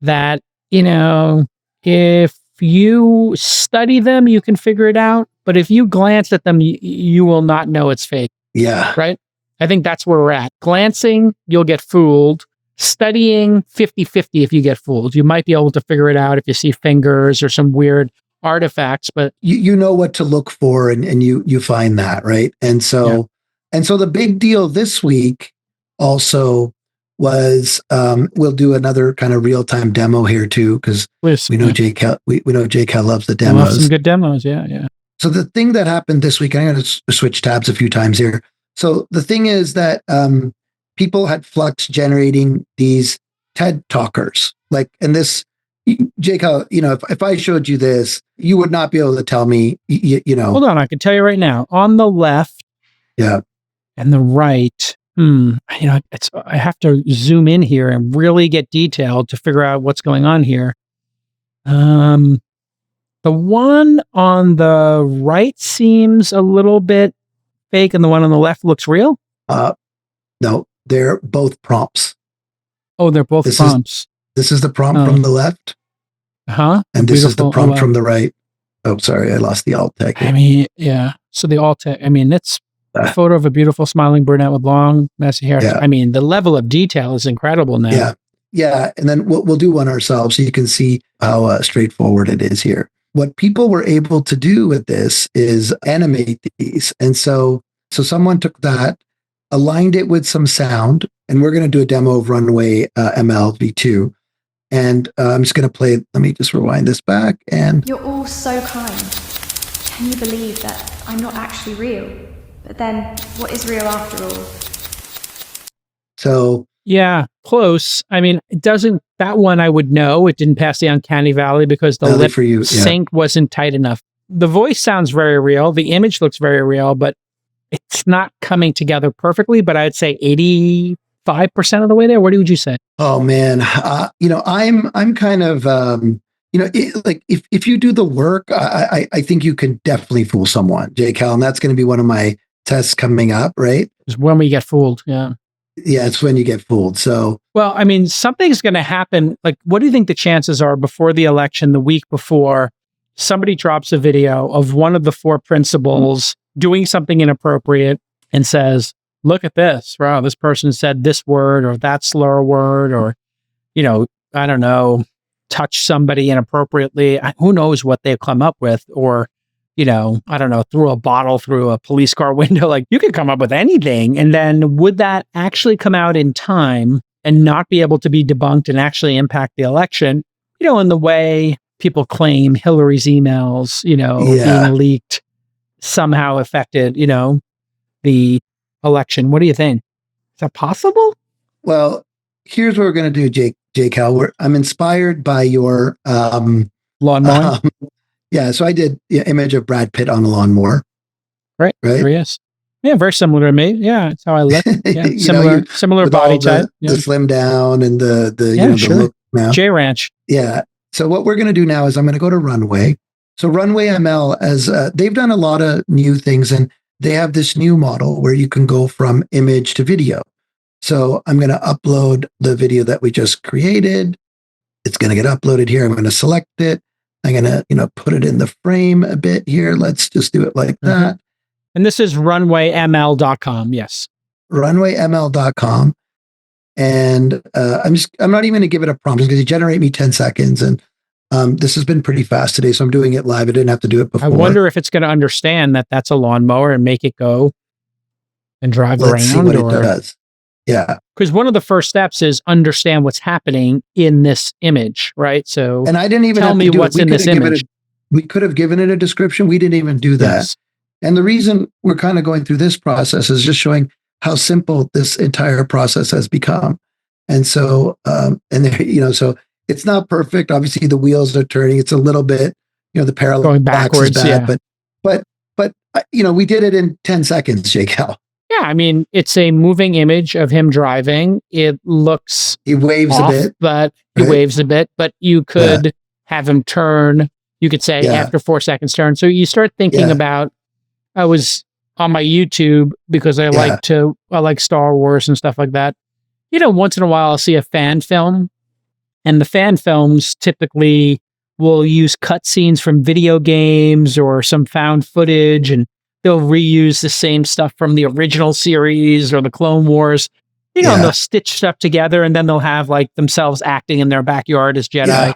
S2: that, you know, if you study them, you can figure it out. But if you glance at them, you will not know it's fake.
S1: Yeah.
S2: Right? I think that's where we're at. Glancing, you'll get fooled. Studying, 50-50 if you get fooled. You might be able to figure it out if you see fingers or some weird artifacts, but
S1: you know what to look for and you find that, right? And so the big deal this week also was we'll do another kind of real-time demo here too, because we know JCal we know JCal loves the demos.
S2: Love some good demos, yeah.
S1: So the thing that happened this week, I'm going to switch tabs a few times here. So the thing is that people had Flux generating these TED talkers, and this, JCal, if I showed you this, you would not be able to tell me,
S2: Hold on, I can tell you right now. On the left,
S1: yeah,
S2: and the right, I have to zoom in here and really get detailed to figure out what's going on here. The one on the right seems a little bit fake, and the one on the left looks real.
S1: No, they're both prompts.
S2: Oh, they're both prompts.
S1: This is the prompt from the left. And this is the prompt from the right. Oh, sorry, I lost the alt tag.
S2: I mean, yeah. So the alt tag, that's a photo of a beautiful smiling brunette with long, messy hair.
S1: Yeah.
S2: I mean, the level of detail is incredible now.
S1: Yeah. Yeah. And then we'll do one ourselves so you can see how straightforward it is here. What people were able to do with this is animate these. And so someone took that, aligned it with some sound, and we're going to do a demo of Runway ML v2. And I'm just going to play, let me just rewind this back. And
S4: you're all so kind. Can you believe that I'm not actually real? But then what is real after all?
S1: So
S2: yeah, close. I mean, it doesn't, that one I would know. It didn't pass the uncanny valley because the lip sync wasn't tight enough. The voice sounds very real. The image looks very real, but it's not coming together perfectly. But I'd say 85% of the way there. What would you say?
S1: Oh man, I'm kind of if you do the work, I think you can definitely fool someone, JCal, and that's going to be one of my tests coming up. Right?
S2: It's when we get fooled. Yeah.
S1: Yeah, it's when you get fooled. So,
S2: well, I mean, something's going to happen. Like, what do you think the chances are before the election, the week before, somebody drops a video of one of the four principals doing something inappropriate and says, look at this. Wow, this person said this word or that slur word, or, I don't know, touch somebody inappropriately. Who knows what they've come up with, or, I don't know, threw a bottle through a police car window. Like, you could come up with anything. And then would that actually come out in time and not be able to be debunked and actually impact the election, in the way people claim Hillary's emails, being leaked somehow affected, the election? What do you think? Is that possible?
S1: Well, here's what we're going to do, JCal. I'm inspired by your
S2: lawnmower.
S1: Yeah, so I did the image of Brad Pitt on a lawnmower.
S2: Right. There he is. Yeah, very similar to me. Yeah, that's how I look. Yeah, similar body type.
S1: The slim down and the
S2: sure.
S1: the look now.
S2: J Ranch.
S1: Yeah. So what we're going to do now is I'm going to go to Runway. So Runway ML, as they've done a lot of new things, and they have this new model where you can go from image to video. So I'm going to upload the video that we just created. It's going to get uploaded here. I'm going to select it. I'm going to, put it in the frame a bit here. Let's just do it like that.
S2: And this is runwayml.com. Yes.
S1: Runwayml.com. And I'm not even going to give it a prompt because you generate me 10 seconds. And this has been pretty fast today. So I'm doing it live. I didn't have to do it before.
S2: I wonder if it's going to understand that that's a lawnmower and make it go and drive around.
S1: Let's see what it does. Yeah.
S2: Because one of the first steps is understand what's happening in this image, right? So,
S1: and I didn't even
S2: tell
S1: have
S2: me
S1: to do
S2: what's
S1: it.
S2: in this image.
S1: We could have given it a description. We didn't even do that.
S2: Yes.
S1: And the reason we're kind of going through this process is just showing how simple this entire process has become. And so, so it's not perfect. Obviously, the wheels are turning. It's a little bit, the parallel
S2: going backwards,
S1: is bad, but we did it in 10 seconds, JCal.
S2: Yeah, I mean, it's a moving image of him driving. It looks
S1: he waves
S2: off,
S1: a bit,
S2: but he waves a bit. But you could have him turn. You could say after 4 seconds turn. So you start thinking about. I was on my YouTube because I like Star Wars and stuff like that. Once in a while I'll see a fan film, and the fan films typically will use cutscenes from video games or some found footage, and they'll reuse the same stuff from the original series or the Clone Wars, and they'll stitch stuff together, and then they'll have like themselves acting in their backyard as Jedi. Yeah.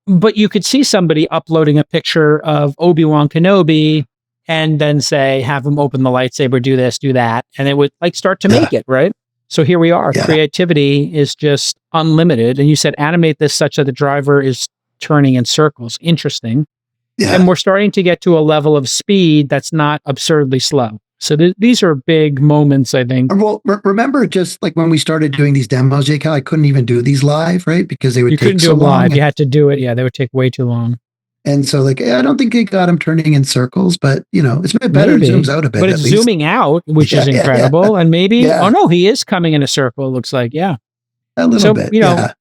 S2: But you could see somebody uploading a picture of Obi-Wan Kenobi and then say, have him open the lightsaber, do this, do that. And it would like start to make it, right? So here we are.
S1: Yeah.
S2: Creativity is just unlimited. And you said animate this such that the driver is turning in circles. Interesting.
S1: Yeah.
S2: And we're starting to get to a level of speed that's not absurdly slow. So these are big moments, I think.
S1: Well, remember just like when we started doing these demos, JCal, I couldn't even do these live, right? Because they would
S2: You
S1: take
S2: couldn't do
S1: so
S2: it live.
S1: long.
S2: You had to do it. Yeah, they would take way too long.
S1: And so like, I don't think it got him turning in circles, but it's a bit better.
S2: Maybe.
S1: It zooms out a bit.
S2: But it's
S1: at least.
S2: zooming out, which is
S1: Yeah,
S2: incredible. And maybe,
S1: Yeah.
S2: oh no, he is coming in a circle, it looks like. Yeah.
S1: A little bit. Yeah.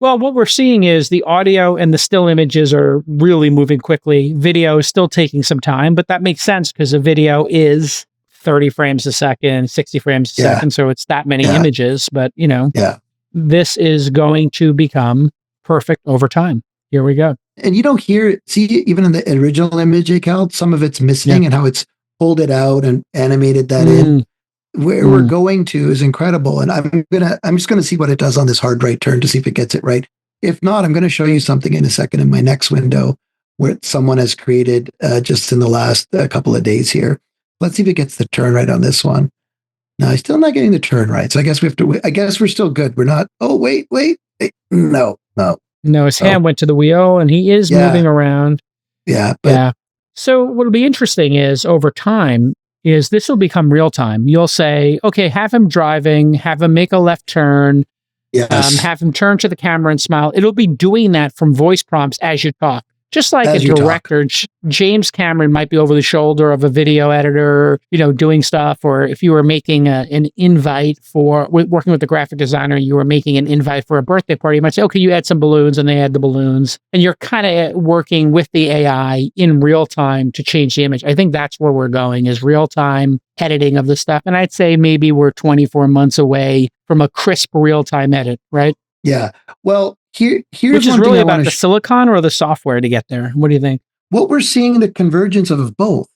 S2: Well, what we're seeing is the audio and the still images are really moving quickly. Video is still taking some time, but that makes sense because a video is 30 frames a second, 60 frames a
S1: Yeah.
S2: second. So it's that many
S1: Yeah.
S2: images, but
S1: Yeah.
S2: this is going to become perfect over time. Here we go.
S1: And you don't see even in the original image, JCal, some of it's missing and how it's pulled it out and animated that in. Where we're going to is incredible. And I'm just gonna see what it does on this hard right turn to see if it gets it right. If not, I'm going to show you something in a second in my next window where someone has created just in the last couple of days here. Let's see if it gets the turn right on this one. No, I'm still not getting the turn right. So I guess we have to wait. I guess we're still good. We're not. Oh, wait. No.
S2: No, his hand went to the wheel and he is moving around.
S1: Yeah.
S2: So what'll be interesting is over time is this will become real time. You'll say, okay, have him driving, have him make a left turn, have him turn to the camera and smile. It'll be doing that from voice prompts as you talk. Just like a director, James Cameron might be over the shoulder of a video editor, doing stuff. Or if you were making an invite working with the graphic designer, you were making an invite for a birthday party, you might say, okay, you add some balloons, and they add the balloons. And you're kind of working with the AI in real time to change the image. I think that's where we're going, is real time editing of the stuff. And I'd say maybe we're 24 months away from a crisp real time edit, right?
S1: Yeah. Well, here's
S2: which is really about the silicon or the software to get there. What do you think?
S1: What we're seeing the convergence of both,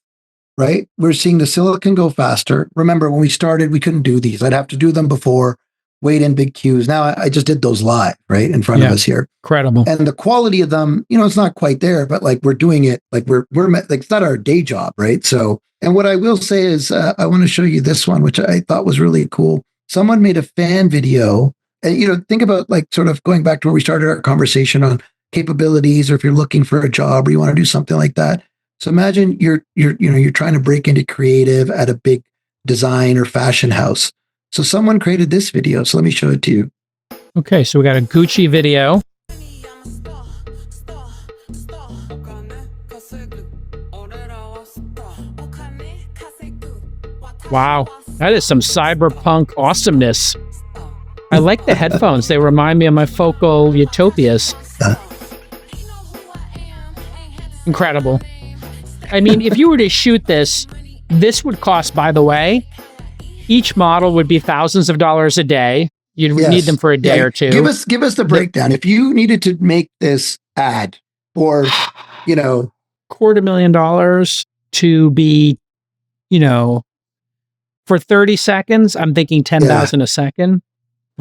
S1: right? We're seeing the silicon go faster. Remember, when we started, we couldn't do these. I'd have to do them before, wait in big queues. Now I just did those live, right, in front of us here.
S2: Incredible.
S1: And the quality of them, it's not quite there, but like we're doing it, like we're like it's not our day job, right? So, and what I will say is, I want to show you this one, which I thought was really cool. Someone made a fan video. And, think about like sort of going back to where we started our conversation on capabilities, or if you're looking for a job or you want to do something like that. So imagine you're trying to break into creative at a big design or fashion house. So someone created this video. So let me show it to you.
S2: Okay. So we got a Gucci video. Wow. That is some cyberpunk awesomeness. I like the headphones. They remind me of my Focal Utopias. Incredible. I mean, if you were to shoot this would cost, by the way, each model would be thousands of dollars a day. You'd need them for a day or two.
S1: Give us the breakdown. If you needed to make this ad for,
S2: $250,000 to be, for 30 seconds, I'm thinking 10,000 a second.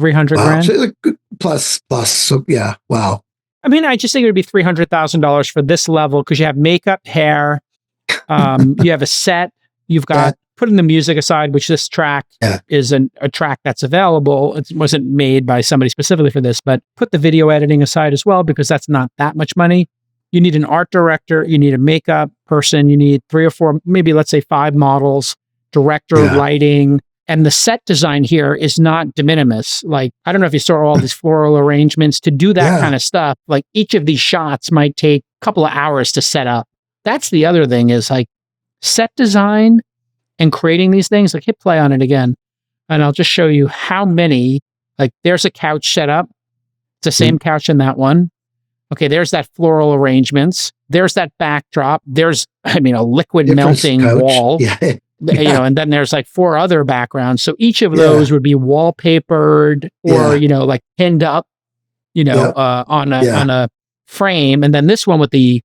S2: 300 grand.
S1: So plus. So yeah. Wow.
S2: I mean, I just think it would be $300,000 for this level because you have makeup, hair, you have a set, you've got putting the music aside, which this track is a track that's available. It wasn't made by somebody specifically for this, but put the video editing aside as well, because that's not that much money. You need an art director, you need a makeup person, you need 3 or 4, maybe let's say 5 models, director of lighting. And the set design here is not de minimis. Like, I don't know if you saw all these floral arrangements to do that kind of stuff. Like, each of these shots might take a couple of hours to set up. That's the other thing, is like set design and creating these things. Like, hit play on it again. And I'll just show you how many, like, there's a couch set up. It's the same couch in that one. Okay, there's that floral arrangements. There's that backdrop. There's, a liquid melting wall.
S1: Yeah.
S2: And then there's like 4 other backgrounds. So each of those would be wallpapered or, like pinned up, on a frame. And then this one with the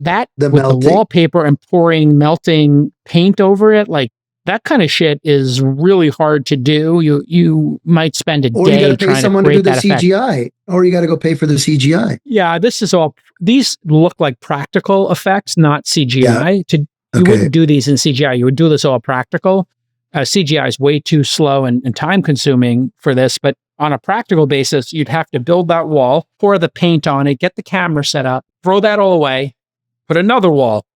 S2: wallpaper and pouring melting paint over it, like that kind of shit is really hard to do. You might spend a day
S1: or you got to pay
S2: trying
S1: someone
S2: to
S1: to do the
S2: that
S1: CGI,
S2: effect.
S1: Or you got to go pay for the CGI.
S2: Yeah, these look like practical effects, not CGI. You wouldn't do these in CGI. You would do this all practical. CGI is way too slow and time consuming for this, but on a practical basis, you'd have to build that wall, pour the paint on it, get the camera set up, throw that all away, put another wall,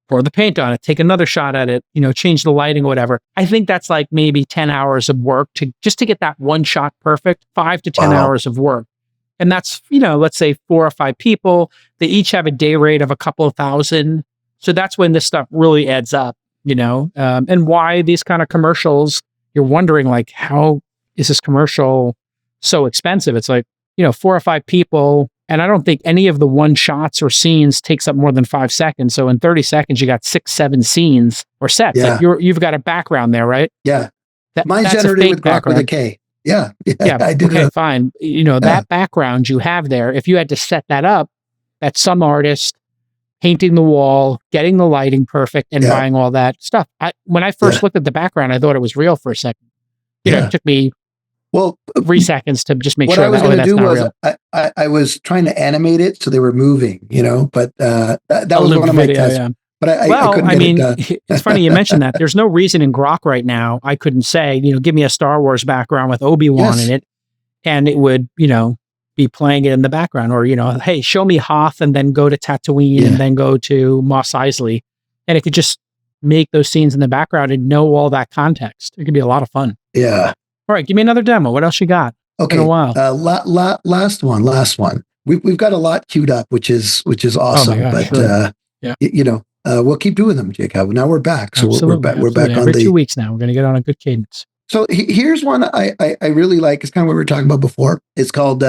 S2: pour the paint on it, take another shot at it, change the lighting or whatever. I think that's like maybe 10 hours of work to get that one shot perfect, 5 to 10 hours of work. And that's, let's say 4 or 5 people. They each have a day rate of a couple of thousand. So that's when this stuff really adds up, and why these kind of commercials, you're wondering like, how is this commercial so expensive? It's like, 4 or 5 people. And I don't think any of the one shots or scenes takes up more than 5 seconds. So in 30 seconds, you got 6, 7 scenes or sets.
S1: Yeah.
S2: Like you've got a background there, right?
S1: Yeah. Mine's generated with Grok with a K. Yeah. I did
S2: okay, fine. That background you have there, if you had to set that up, that's some artist painting the wall, getting the lighting perfect, and buying all that stuff. When I first looked at the background, I thought it was real for a second. It took me 3 seconds to just make sure
S1: what I was going to do was
S2: real.
S1: I was trying to animate it so they were moving, but that was one of my tests. Yeah. But I couldn't get it done.
S2: It's funny you mentioned that. There's no reason in Grok right now I couldn't say, give me a Star Wars background with Obi-Wan in it, and it would, be playing it in the background, or hey, show me Hoth and then go to Tatooine and then go to Mos Eisley, and it could just make those scenes in the background and know all that context. It could be a lot of fun.
S1: Yeah.
S2: All right, give me another demo. What else you got?
S1: Okay.
S2: In a while.
S1: Last one. We've got a lot queued up, which is awesome.
S2: Oh my
S1: gosh, but we'll keep doing them, JCal. Now we're back, so we're back. We're back on
S2: every 2 weeks now. We're going to get on a good cadence.
S1: So here's one I really like. It's kind of what we were talking about before. It's called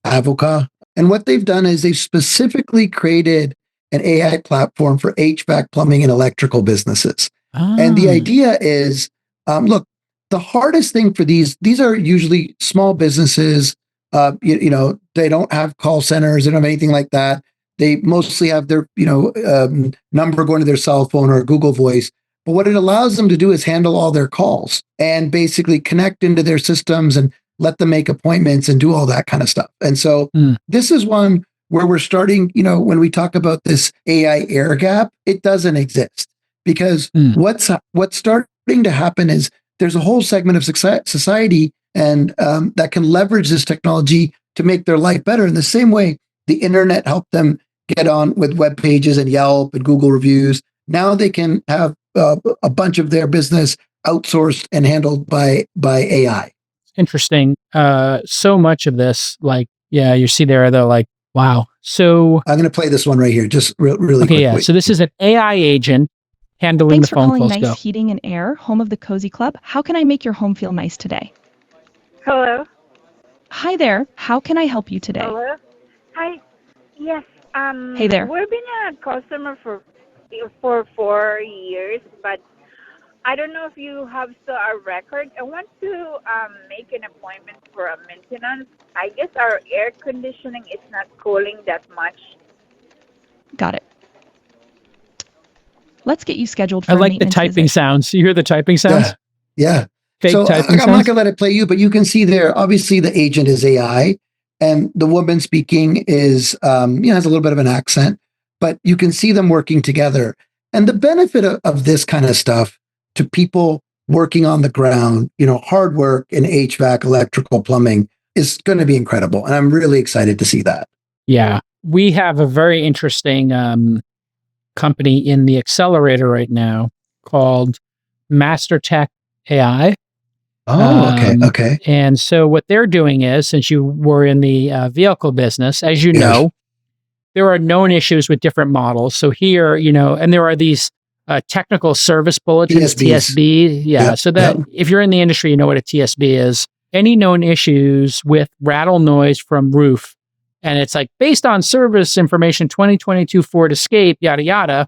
S1: Avoca, and what they've done is they've specifically created an AI platform for HVAC, plumbing, and electrical businesses. And the idea is, look. The hardest thing for these are usually small businesses. They don't have call centers. They don't have anything like that. They mostly have their, number going to their cell phone or Google Voice. But what it allows them to do is handle all their calls and basically connect into their systems and let them make appointments and do all that kind of stuff. And so this is one where we're starting, when we talk about this AI air gap, it doesn't exist, because what's starting to happen is there's a whole segment of society and that can leverage this technology to make their life better. In the same way, the internet helped them get on with web pages and Yelp and Google reviews. Now they can have a bunch of their business outsourced and handled by AI.
S2: Interesting. So much of this, you see there, they're like, wow. So
S1: I'm going to play this one right here, just really quickly.
S2: Yeah. So this is an AI agent handling
S5: Thanks
S2: the phone calls.
S5: Thanks for calling Nice Heating and Air, home of the Cozy Club. How can I make your home feel nice today?
S6: Hello.
S5: Hi there. How can I help you today?
S6: Hello. Hi. Yes.
S5: Hey there.
S6: We've been a customer for 4 years, but I don't know if you have still a record. I want to make an appointment for a maintenance. I guess our air conditioning is not cooling that much.
S5: Got it. Let's get you scheduled for
S2: I like the typing sounds. You hear the typing sounds?
S1: Yeah.
S2: Fake
S1: so
S2: typing
S1: I'm not going to let it play you, but you can see there, obviously the agent is AI and the woman speaking is, has a little bit of an accent, but you can see them working together. And the benefit of this kind of stuff to people working on the ground, hard work in HVAC, electrical, plumbing is going to be incredible. And I'm really excited to see that.
S2: Yeah. We have a very interesting company in the accelerator right now called Mastertech AI.
S1: Oh, okay.
S2: And so what they're doing is, since you were in the vehicle business, as you know, there are known issues with different models. So here, and there are these technical service bulletins, TSB. Yeah. So that if you're in the industry, you know what a TSB is. Any known issues with rattle noise from roof. And it's like based on service information, 2022 Ford Escape, yada, yada.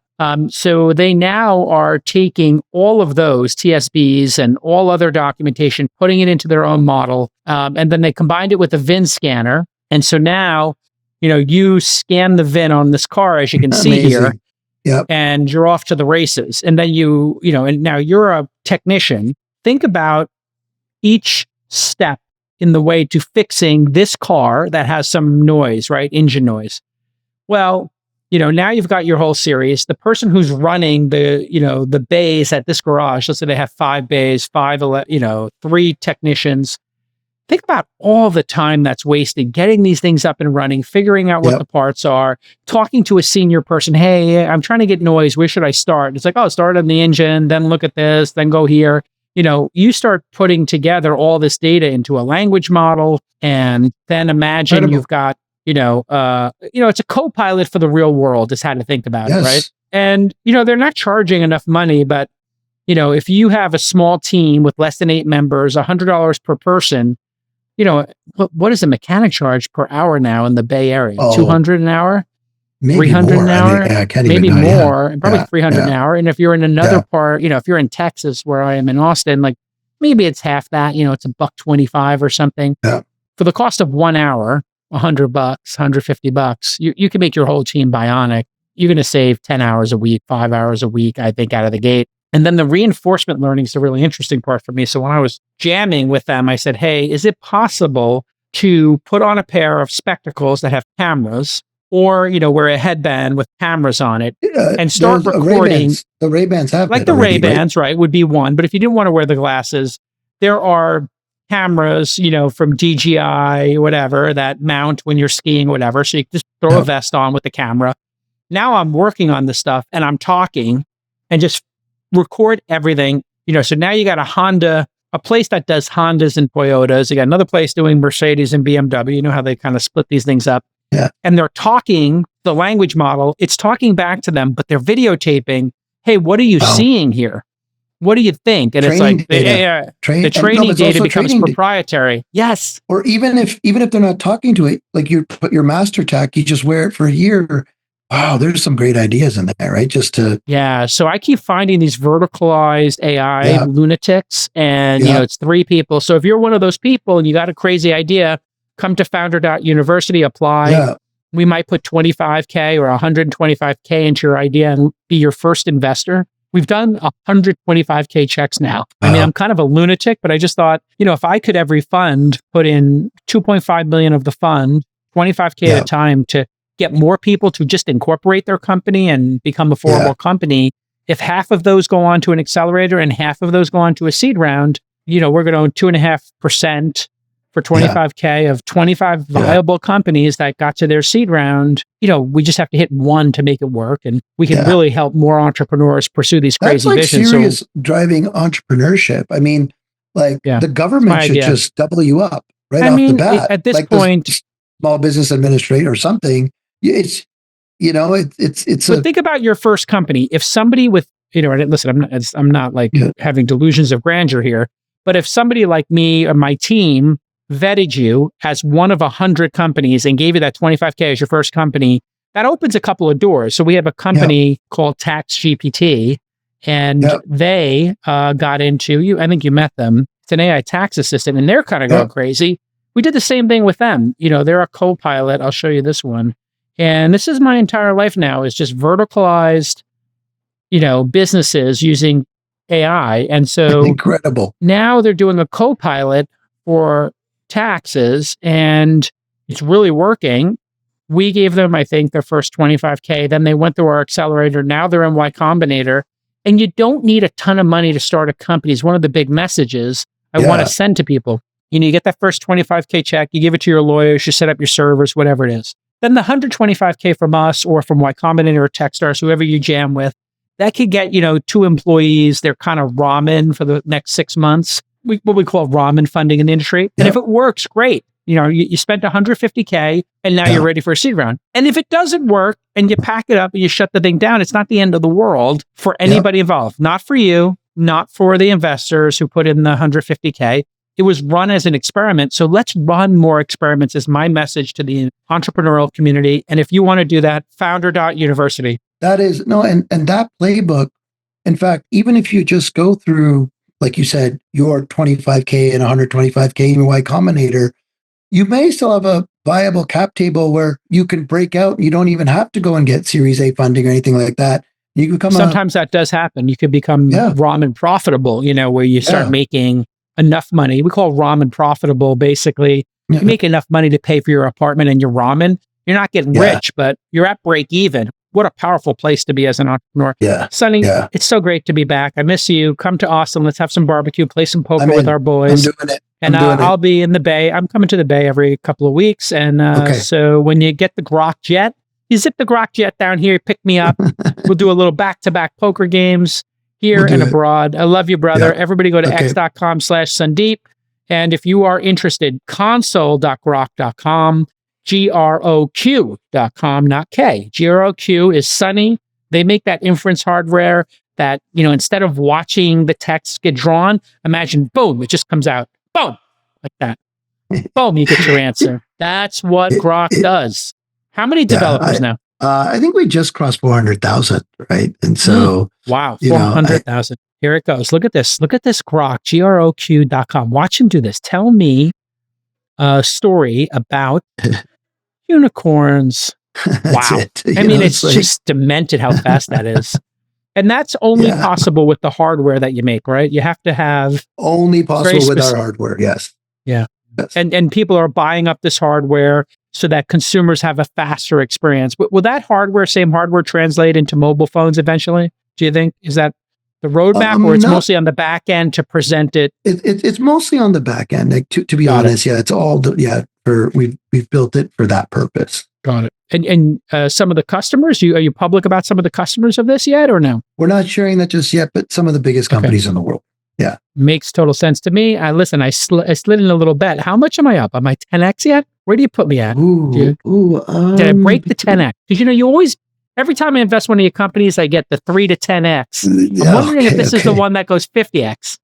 S2: So they now are taking all of those TSBs and all other documentation, putting it into their own model. And then they combined it with a VIN scanner. And so now, you scan the VIN on this car, as you can see here.
S1: Yep.
S2: And you're off to the races. And then and now you're a technician. Think about each step in the way to fixing this car that has some noise, right? Engine noise. Well, now you've got your whole series. The person who's running the bays at this garage, let's say they have 5 bays, 3 technicians. Think about all the time that's wasted getting these things up and running, figuring out what the parts are, talking to a senior person. Hey, I'm trying to get noise. Where should I start? It's like, oh, start on the engine, then look at this, then go here. You start putting together all this data into a language model, and then imagine you've got, it's a co-pilot for the real world is how to think about it, right? And, they're not charging enough money, but, if you have a small team with less than 8 members, $100 per person, what is a mechanic charge per hour now in the Bay Area? 200 an hour?
S1: Maybe
S2: 300
S1: more.
S2: an hour?
S1: I can't
S2: maybe
S1: even know.
S2: more, probably 300 an hour. And if you're in another part, if you're in Texas where I am in Austin, like maybe it's half that, it's $1.25 or something.
S1: Yeah.
S2: For the cost of 1 hour, $100, $150, you can make your whole team bionic. You're going to save 10 hours a week, 5 hours a week, I think, out of the gate. And then the reinforcement learning is the really interesting part for me. So when I was jamming with them, I said, hey, is it possible to put on a pair of spectacles that have cameras or, wear a headband with cameras on it and start recording?
S1: The Ray-Bans have
S2: like the Ray-Bans, right, would be one. But if you didn't want to wear the glasses, there are cameras, from DJI, whatever, that mount when you're skiing, whatever. So you can just throw a vest on with the camera. Now I'm working on this stuff and I'm talking and just record everything, so now you got a place that does Hondas and Toyotas. You got another place doing Mercedes and BMW. You know how they kind of split these things up.
S1: Yeah.
S2: And they're talking, the language model, it's talking back to them, but they're videotaping. Hey, what are you seeing here? What do you think? And
S1: training
S2: it's like, the training data becomes proprietary. Yes.
S1: Or even if they're not talking to it, like you put your Mastertech, you just wear it for a year. Wow, there's some great ideas in there, right?
S2: So I keep finding these verticalized AI lunatics, and it's 3 people. So if you're one of those people and you got a crazy idea, come to founder.university, apply.
S1: Yeah.
S2: We might put $25K or $125K into your idea and be your first investor. We've done $125K checks now. I mean, I'm kind of a lunatic, but I just thought, if I could every fund put in $2.5 million of the fund, $25K at a time to get more people to just incorporate their company and become a formal company. If half of those go on to an accelerator and half of those go on to a seed round, we're going to own 2.5% for 25K of 25 viable companies that got to their seed round. We just have to hit 1 to make it work. And we can really help more entrepreneurs pursue these crazy visions.
S1: Serious driving entrepreneurship. I mean, the government should just double you up off the bat.
S2: At this point,
S1: small business administrator or something. It's
S2: but think about your first company. If somebody with, listen, I'm not having delusions of grandeur here, but if somebody like me or my team vetted you as one of 100 companies and gave you that 25K as your first company, that opens a couple of doors. So we have a company called TaxGPT, and they got into you. I think you met them. It's an AI tax assistant, and they're kind of going crazy. We did the same thing with them. They're a co-pilot. I'll show you this one. And this is my entire life now, is just verticalized, businesses using AI. And so
S1: incredible.
S2: Now they're doing a co-pilot for taxes, and it's really working. We gave them, I think, their first 25K. Then they went through our accelerator. Now they're in Y Combinator. And you don't need a ton of money to start a company. It's one of the big messages I want to send to people. You get that first 25K check, you give it to your lawyers, you set up your servers, whatever it is. Then the 125K from us or from Y Combinator or Techstars, whoever you jam with, that could get, 2 employees. They're kind of ramen for the next 6 months. What we call ramen funding in the industry. And if it works, great. You spent 150K and now you're ready for a seed round. And if it doesn't work and you pack it up and you shut the thing down, it's not the end of the world for anybody involved. Not for you, not for the investors who put in the 150K. It was run as an experiment. So let's run more experiments is my message to the entrepreneurial community. And if you want to do that, founder.university.
S1: That is, and that playbook, in fact, even if you just go through, like you said, your 25K and 125K in Y Combinator, you may still have a viable cap table where you can break out. You don't even have to go and get Series A funding or anything like that. You can become
S2: sometimes that does happen. You could become ramen profitable, where you start making enough money. We call ramen profitable. Basically, you make enough money to pay for your apartment and your ramen. You're not getting rich, but you're at break even. what a powerful place to be as an entrepreneur.
S1: Yeah.
S2: Sunny,
S1: Yeah.
S2: it's so great to be back. I miss you. Come to Austin. Let's have some barbecue, play some poker
S1: I'm
S2: with
S1: in.
S2: our boys.
S1: I'm doing it.
S2: And
S1: I'm doing it.
S2: I'll be in the Bay. I'm coming to the Bay every couple of weeks. And
S1: Okay.
S2: so when you get the Grok jet, you zip the Grok jet down here, pick me up. We'll do a little back-to-back poker games here
S1: We'll do
S2: and
S1: it.
S2: abroad. I love you, brother.
S1: Yeah.
S2: Everybody go to
S1: Okay.
S2: x.com/Sundeep. And if you are interested, console.grok.com, GROQ.com, not K. GROQ is Sunny. They make that inference hardware that, instead of watching the text get drawn, imagine, boom, it just comes out. Boom, like that. Boom, you get your answer. That's what Grok does. How many developers now?
S1: I think we just crossed 400,000, right? And so,
S2: wow, 400,000. Here it goes. Look at this. Look at this Grok, GROQ.com. Watch him do this. Tell me a story about unicorns.
S1: that's
S2: Wow.
S1: it.
S2: I mean, it's just demented how fast that is. And that's only possible with the hardware that you make, right? You have to have
S1: only possible with our hardware. Yes.
S2: Yeah.
S1: Yes.
S2: And people are buying up this hardware so that consumers have a faster experience. But will that same hardware translate into mobile phones eventually? Do you think? Is that the roadmap, or it's mostly on the back end to present it?
S1: It's mostly on the back end. Like, to be honest, it's all we've built it for that purpose.
S2: Got it. And some of the customers, are you public about some of the customers of this yet, or no?
S1: We're not sharing that just yet, but some of the biggest companies in the world. Yeah.
S2: Makes total sense to me. I slid in a little bet. How much am I up? Am I 10x yet? Where do you put me at?
S1: Did
S2: I break the 10x? Because you always, every time I invest one of your companies, I get the 3 to 10x. I'm wondering if this is the one that goes 50x.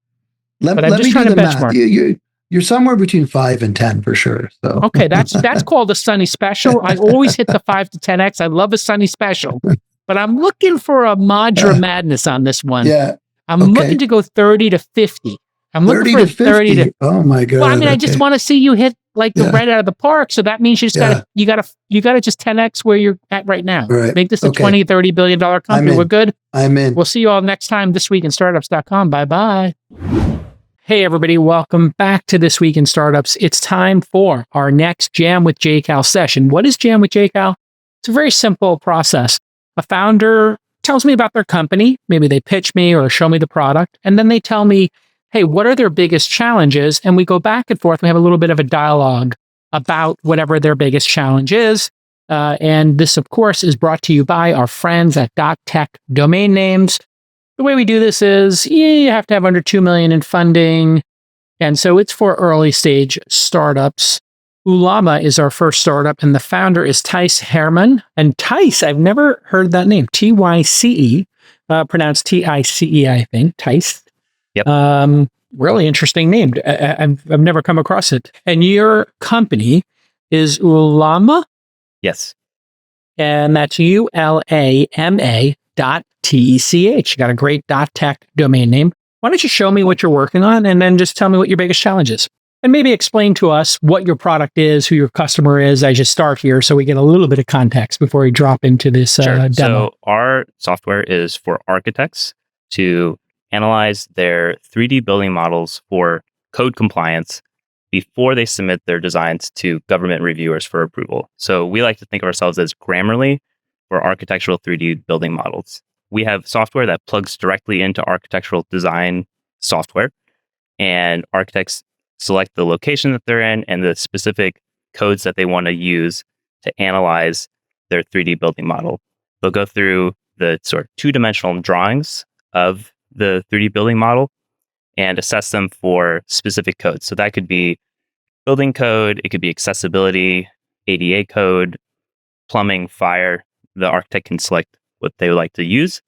S2: But I'm just trying to benchmark.
S1: You're somewhere between 5 and 10 for sure. So
S2: okay, that's called a Sunny special. I always hit the 5 to 10x. I love a Sunny special, but I'm looking for a Madra madness on this one.
S1: Yeah.
S2: I'm looking to go 30 to 50. I'm looking for 30 to.
S1: Oh my god!
S2: Well, I mean, I just want to see you hit like the right out of the park. So that means you just gotta just 10x where you're at right now.
S1: Right.
S2: Make this a $20-30 billion company. We're good.
S1: I'm in.
S2: We'll see you all next time this week in startups.com. Bye bye. Hey everybody, welcome back to This Week in Startups. It's time for our next Jam with JCal session. What is Jam with JCal? It's a very simple process. A founder tells me about their company. Maybe they pitch me or show me the product. And then they tell me, hey, what are their biggest challenges? And we go back and forth. We have a little bit of a dialogue about whatever their biggest challenge is. And this, of course, is brought to you by our friends at .tech Domain Names. The way we do this is you have to have under $2 million in funding. And so it's for early stage startups. Ulama is our first startup, and the founder is Thijs Herman. And Thijs, I've never heard that name. Tyce, pronounced Tice, I think. Thijs.
S7: Yep.
S2: Really interesting name. I've never come across it. And your company is Ulama?
S7: Yes.
S2: And that's ULAMA.TECH. You got a great .tech domain name. Why don't you show me what you're working on, and then just tell me what your biggest challenge is? And maybe explain to us what your product is, who your customer is as you start here, so we get a little bit of context before we drop into this demo.
S7: So our software is for architects to analyze their 3D building models for code compliance before they submit their designs to government reviewers for approval. So we like to think of ourselves as Grammarly for architectural 3D building models. We have software that plugs directly into architectural design software, and architects select the location that they're in and the specific codes that they want to use to analyze their 3D building model. They'll go through the sort of two-dimensional drawings of the 3D building model and assess them for specific codes. So that could be building code, it could be accessibility, ADA code, plumbing, fire. The architect can select what they would like to use.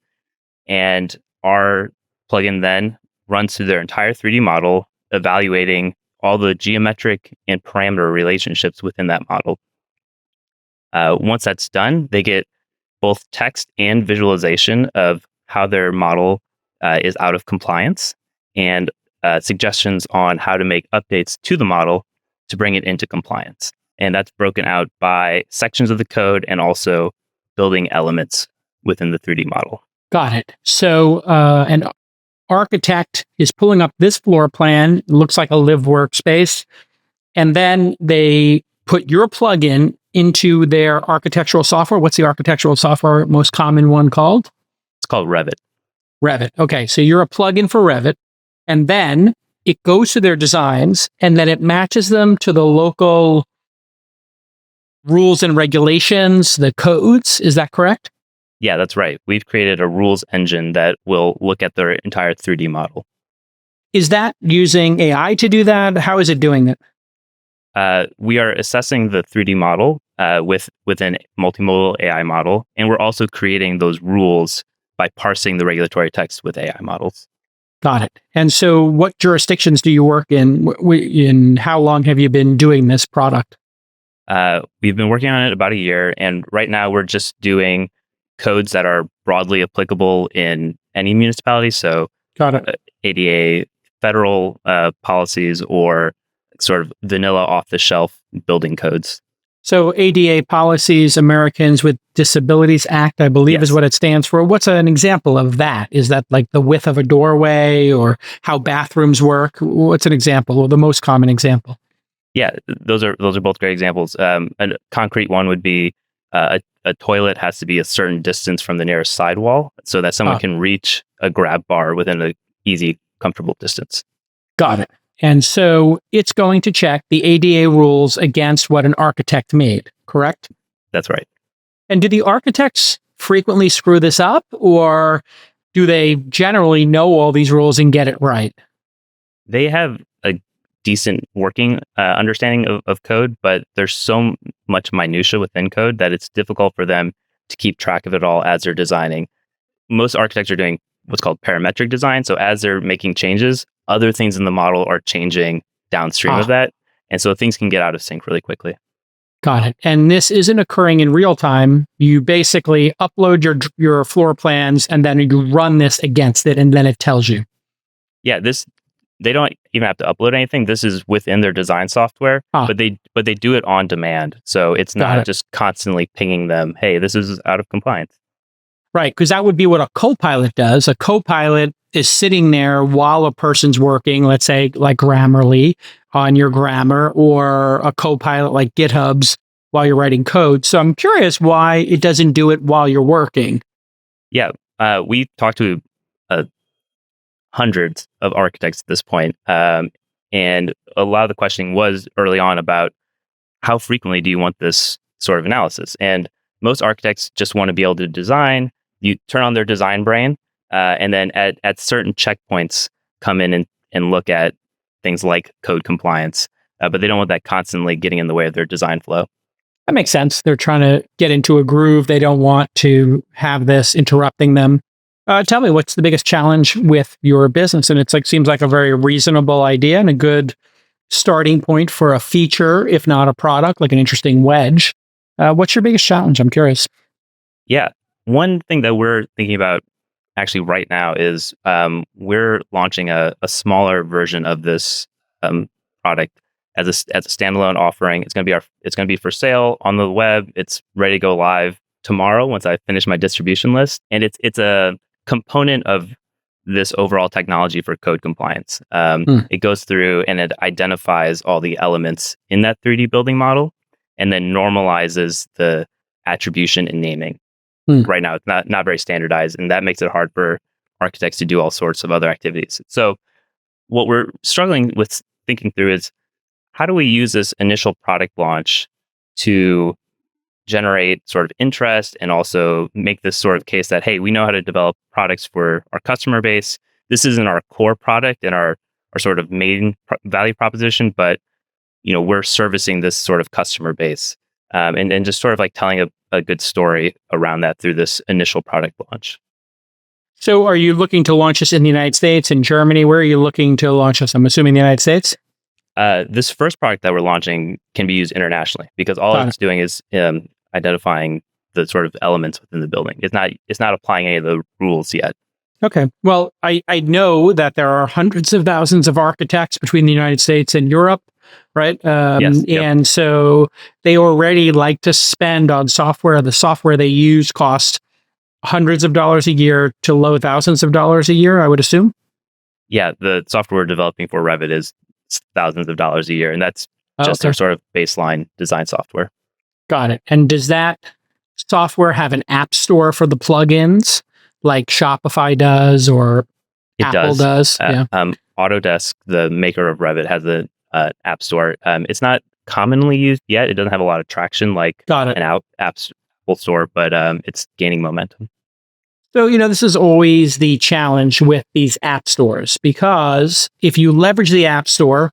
S7: And our plugin then runs through their entire 3D model, evaluating all the geometric and parameter relationships within that model. Once that's done, they get both text and visualization of how their model is out of compliance, and suggestions on how to make updates to the model to bring it into compliance. And that's broken out by sections of the code and also building elements within the 3D model.
S2: Got it. So an architect is pulling up this floor plan. It looks like a live workspace. And then they put your plugin into their architectural software. What's the architectural software most common one called?
S7: It's called Revit.
S2: Revit. Okay, so you're a plugin for Revit, and then it goes to their designs, and then it matches them to the local rules and regulations, the codes. Is that correct?
S7: Yeah, that's right. We've created a rules engine that will look at their entire 3D model.
S2: Is that using AI to do that? How is it doing it?
S7: We are assessing the 3D model with an multimodal AI model, and we're also creating those rules by parsing the regulatory text with AI models.
S2: Got it. And so what jurisdictions do you work in? In how long have you been doing this product?
S7: We've been working on it about a year, and right now we're just doing codes that are broadly applicable in any municipality. So
S2: Got it.
S7: ADA federal policies or sort of vanilla off-the-shelf building codes.
S2: So ADA policies, Americans with Disabilities Act, I believe is what it stands for. What's an example of that? Is that like the width of a doorway or how bathrooms work? What's an example or the most common example?
S7: Yeah, those are both great examples. A concrete one would be a toilet has to be a certain distance from the nearest sidewall so that someone can reach a grab bar within an easy, comfortable distance.
S2: Got it. And so it's going to check the ADA rules against what an architect made, correct?
S7: That's right.
S2: And do the architects frequently screw this up, or do they generally know all these rules and get it right?
S7: They have a decent working understanding of code, but there's so much minutia within code that it's difficult for them to keep track of it all as they're designing. Most architects are doing what's called parametric design. So as they're making changes, other things in the model are changing downstream of that. And so things can get out of sync really quickly.
S2: Got it. And this isn't occurring in real time. You basically upload your floor plans and then you run this against it and then it tells you.
S7: Yeah, they don't even have to upload anything. This is within their design software, but they do it on demand. So it's not just constantly pinging them, hey, this is out of compliance.
S2: Right, because that would be what a co-pilot does. A co-pilot is sitting there while a person's working, let's say like Grammarly on your grammar, or a co-pilot like GitHub's while you're writing code. So I'm curious why it doesn't do it while you're working.
S7: Yeah, we talked to hundreds of architects at this point. And a lot of the questioning was early on about how frequently do you want this sort of analysis? And most architects just want to be able to design. You turn on their design brain, and then at certain checkpoints, come in and look at things like code compliance. But they don't want that constantly getting in the way of their design flow.
S2: That makes sense. They're trying to get into a groove. They don't want to have this interrupting them. Tell me, what's the biggest challenge with your business? And seems like a very reasonable idea and a good starting point for a feature, if not a product, like an interesting wedge. What's your biggest challenge? I'm curious.
S7: Yeah. One thing that we're thinking about actually right now is we're launching a smaller version of this product as a standalone offering. It's going to be for sale on the web. It's ready to go live tomorrow once I finish my distribution list, and it's a component of this overall technology for code compliance. It goes through and it identifies all the elements in that 3D building model, and then normalizes the attribution and naming. Right now, it's not very standardized, and that makes it hard for architects to do all sorts of other activities. So what we're struggling with thinking through is, how do we use this initial product launch to generate sort of interest and also make this sort of case that, hey, we know how to develop products for our customer base. This isn't our core product and our sort of main value proposition, but we're servicing this sort of customer base. And just sort of like telling a good story around that through this initial product launch.
S2: So are you looking to launch this in the United States, in Germany? Where are you looking to launch this? I'm assuming the United States?
S7: This first product that we're launching can be used internationally because all it's doing is identifying the sort of elements within the building. It's not applying any of the rules yet.
S2: Okay. Well, I know that there are hundreds of thousands of architects between the United States and Europe, right?
S7: Yes, yep.
S2: And so they already like to spend on software. The software they use costs hundreds of dollars a year to low thousands of dollars a year, I would assume.
S7: Yeah, the software we're developing for Revit is thousands of dollars a year, and that's just their sort of baseline design software.
S2: Got it. And does that software have an app store for the plugins like Shopify does or
S7: It
S2: Apple does? Yeah.
S7: Autodesk, the maker of Revit, has an app store. It's not commonly used yet. It doesn't have a lot of traction like
S2: Got it.
S7: an Apple store, but it's gaining momentum.
S2: So, this is always the challenge with these app stores, because if you leverage the app store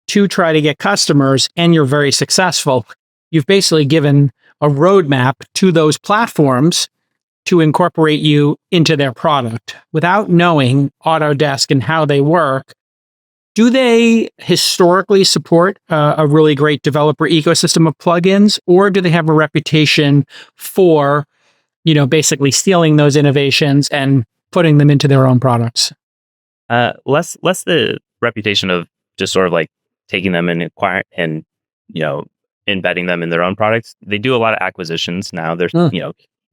S2: to try to get customers and you're very successful, you've basically given a roadmap to those platforms to incorporate you into their product. Without knowing Autodesk and how they work, do they historically support a really great developer ecosystem of plugins, or do they have a reputation for, basically stealing those innovations and putting them into their own products?
S7: Less the reputation of just sort of like taking them and embedding them in their own products. They do a lot of acquisitions now. There's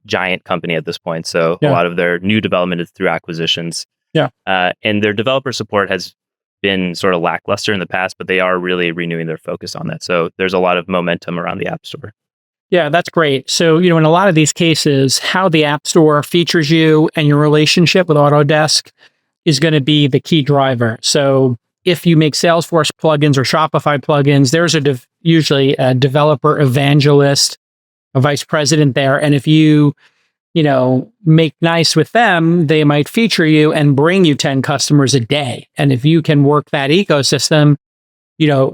S7: giant company at this point, so a lot of their new development is through acquisitions.
S2: Yeah,
S7: and their developer support has been sort of lackluster in the past, but they are really renewing their focus on that. So there's a lot of momentum around the App Store.
S2: Yeah, that's great. So, in a lot of these cases, how the App Store features you and your relationship with Autodesk is going to be the key driver. So if you make Salesforce plugins or Shopify plugins, there's usually a developer evangelist, a vice president there. And if you, make nice with them, they might feature you and bring you 10 customers a day. And if you can work that ecosystem,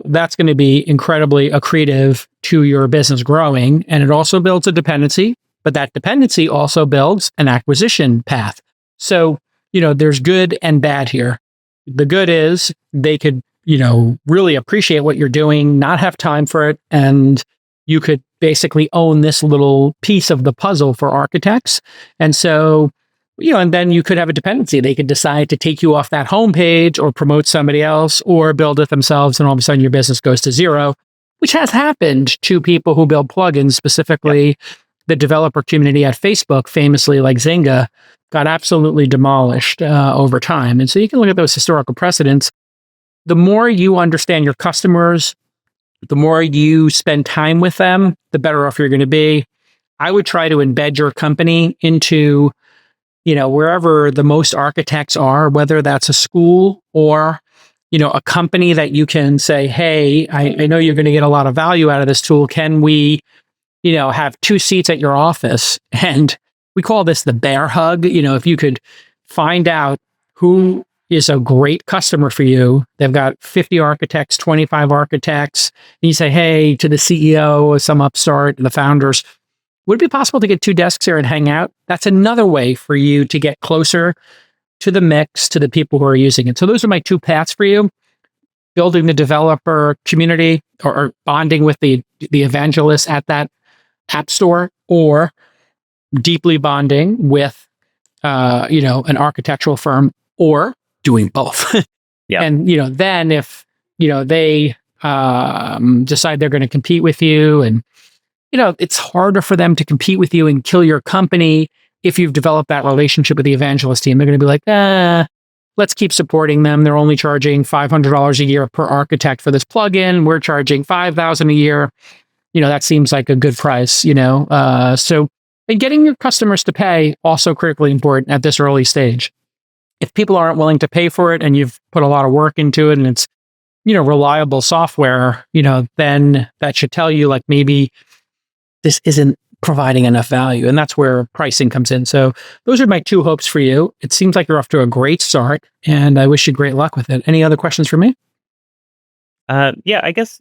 S2: that's going to be incredibly accretive to your business growing. And it also builds a dependency, but that dependency also builds an acquisition path. So, there's good and bad here. The good is they could, really appreciate what you're doing, not have time for it, and you could basically own this little piece of the puzzle for architects. And so, and then you could have a dependency. They could decide to take you off that homepage or promote somebody else or build it themselves, and all of a sudden your business goes to zero, which has happened to people who build plugins, specifically the developer community at Facebook, famously like Zynga, got absolutely demolished over time. And so you can look at those historical precedents. The more you understand your customers, the more you spend time with them, the better off you're going to be. I would try to embed your company into, wherever the most architects are, whether that's a school or, a company that you can say, hey, I know you're going to get a lot of value out of this tool. Can we, have 2 seats at your office? And we call this the bear hug. If you could find out who is a great customer for you, they've got 50 architects, 25 architects, and you say, hey, to the CEO, some upstart, the founders, would it be possible to get 2 desks here and hang out? That's another way for you to get closer to the mix, to the people who are using it. So those are my 2 paths for you: building the developer community or bonding with the evangelists at that app store, or deeply bonding with, an architectural firm, or doing both.
S7: Yeah.
S2: And, then if, they decide they're going to compete with you, and, it's harder for them to compete with you and kill your company if you've developed that relationship with the evangelist team. They're going to be like, let's keep supporting them. They're only charging $500 a year per architect for this plugin. We're charging $5,000 a year. That seems like a good price, so, and getting your customers to pay, also critically important at this early stage. If people aren't willing to pay for it and you've put a lot of work into it and it's, reliable software, then that should tell you like maybe this isn't providing enough value. And that's where pricing comes in. So those are my 2 hopes for you. It seems like you're off to a great start, and I wish you great luck with it. Any other questions for me?
S7: Yeah, I guess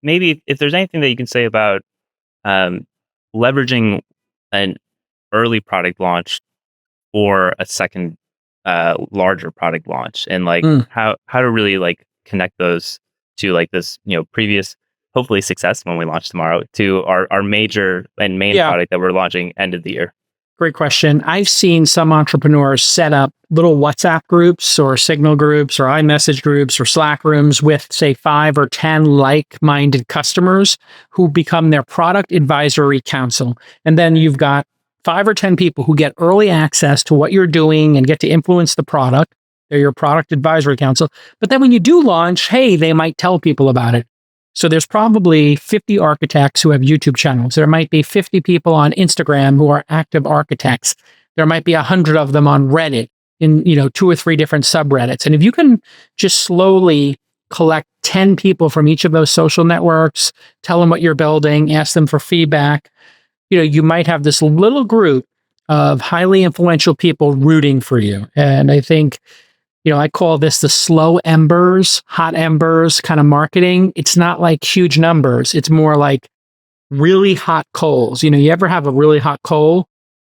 S7: maybe if there's anything that you can say about leveraging an early product launch or a second larger product launch, and like how to really like connect those to like this, previous hopefully success when we launch tomorrow to our major and main product that we're launching end of the year.
S2: Great question. I've seen some entrepreneurs set up little WhatsApp groups or Signal groups or iMessage groups or Slack rooms with, say, 5 or 10 like-minded customers who become their product advisory council. And then you've got 5 or 10 people who get early access to what you're doing and get to influence the product. They're your product advisory council. But then when you do launch, hey, they might tell people about it. So there's probably 50 architects who have YouTube channels. There might be 50 people on Instagram who are active architects. There might be 100 of them on Reddit in, 2 or 3 different subreddits. And if you can just slowly collect 10 people from each of those social networks, tell them what you're building, ask them for feedback, you might have this little group of highly influential people rooting for you. And I think, I call this the slow embers, hot embers kind of marketing. It's not like huge numbers. It's more like really hot coals. You ever have a really hot coal?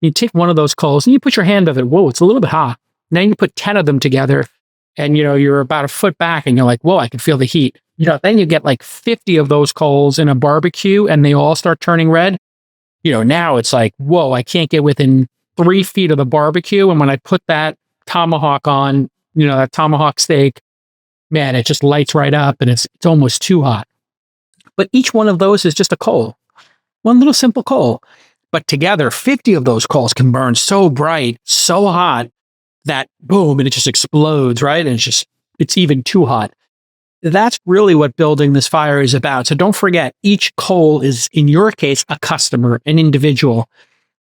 S2: You take one of those coals and you put your hand over it. Whoa, it's a little bit hot. Then you put 10 of them together and, you're about a foot back and you're like, whoa, I can feel the heat. Then you get like 50 of those coals in a barbecue and they all start turning red. Now it's like, whoa, I can't get within 3 feet of the barbecue. And when I put that tomahawk on, that tomahawk steak, man, it just lights right up and it's almost too hot. But each one of those is just a coal, one little simple coal. But together, 50 of those coals can burn so bright, so hot that boom, and it just explodes, right? And it's even too hot. That's really what building this fire is about. So don't forget, each coal is, in your case, a customer, an individual,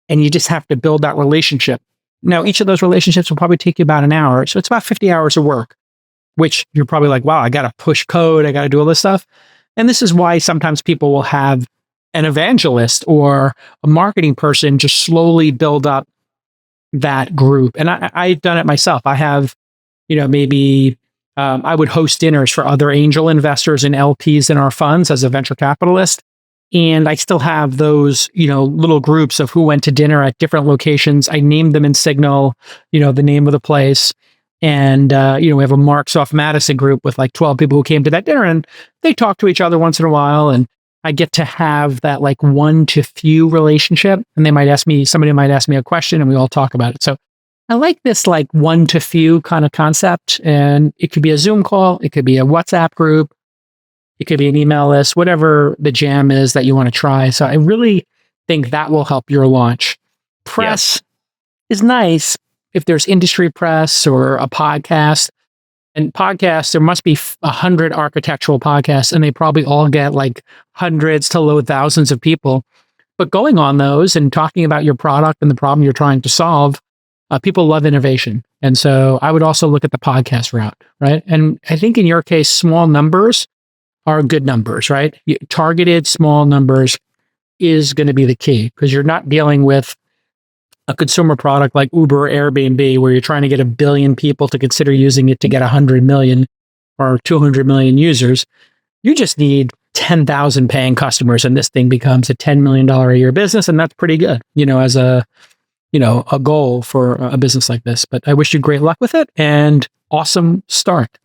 S2: and you just have to build that relationship. Now, each of those relationships will probably take you about an hour. So it's about 50 hours of work, which you're probably like, wow, I got to push code. I got to do all this stuff. And this is why sometimes people will have an evangelist or a marketing person just slowly build up that group. And I've done it myself. I have, maybe I would host dinners for other angel investors and LPs in our funds as a venture capitalist. And I still have those, little groups of who went to dinner at different locations. I named them in Signal, the name of the place. And, we have a Marks Off Madison group with like 12 people who came to that dinner and they talk to each other once in a while. And I get to have that like one to few relationship. And somebody might ask me a question and we all talk about it. So I like this like one to few kind of concept. And it could be a Zoom call. It could be a WhatsApp group. It could be an email list, whatever the jam is that you want to try. So I really think that will help your launch. Press is nice if there's industry press or a podcast. And podcasts, there must be 100 architectural podcasts, and they probably all get like hundreds to low thousands of people. But going on those and talking about your product and the problem you're trying to solve, people love innovation. And so I would also look at the podcast route, right? And I think in your case, small numbers are good numbers, right? Targeted small numbers is going to be the key because you're not dealing with a consumer product like Uber or Airbnb where you're trying to get 1 billion people to consider using it to get 100 million or 200 million users. You just need 10,000 paying customers and this thing becomes a $10 million a year business. And that's pretty good, as a goal for a business like this. But I wish you great luck with it and awesome start.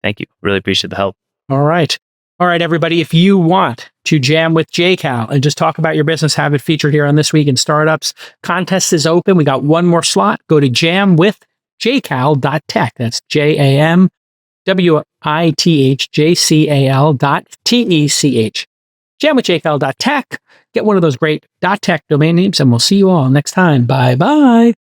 S7: Thank you. Really appreciate the help.
S2: All right. All right, everybody. If you want to jam with JCal and just talk about your business, have it featured here on This Week in Startups, contest is open. We got one more slot. Go to jamwithjcal.tech. That's JAMWITHJCAL.TECH. Jamwithjcal.tech. Get one of those great .tech domain names, and we'll see you all next time. Bye-bye.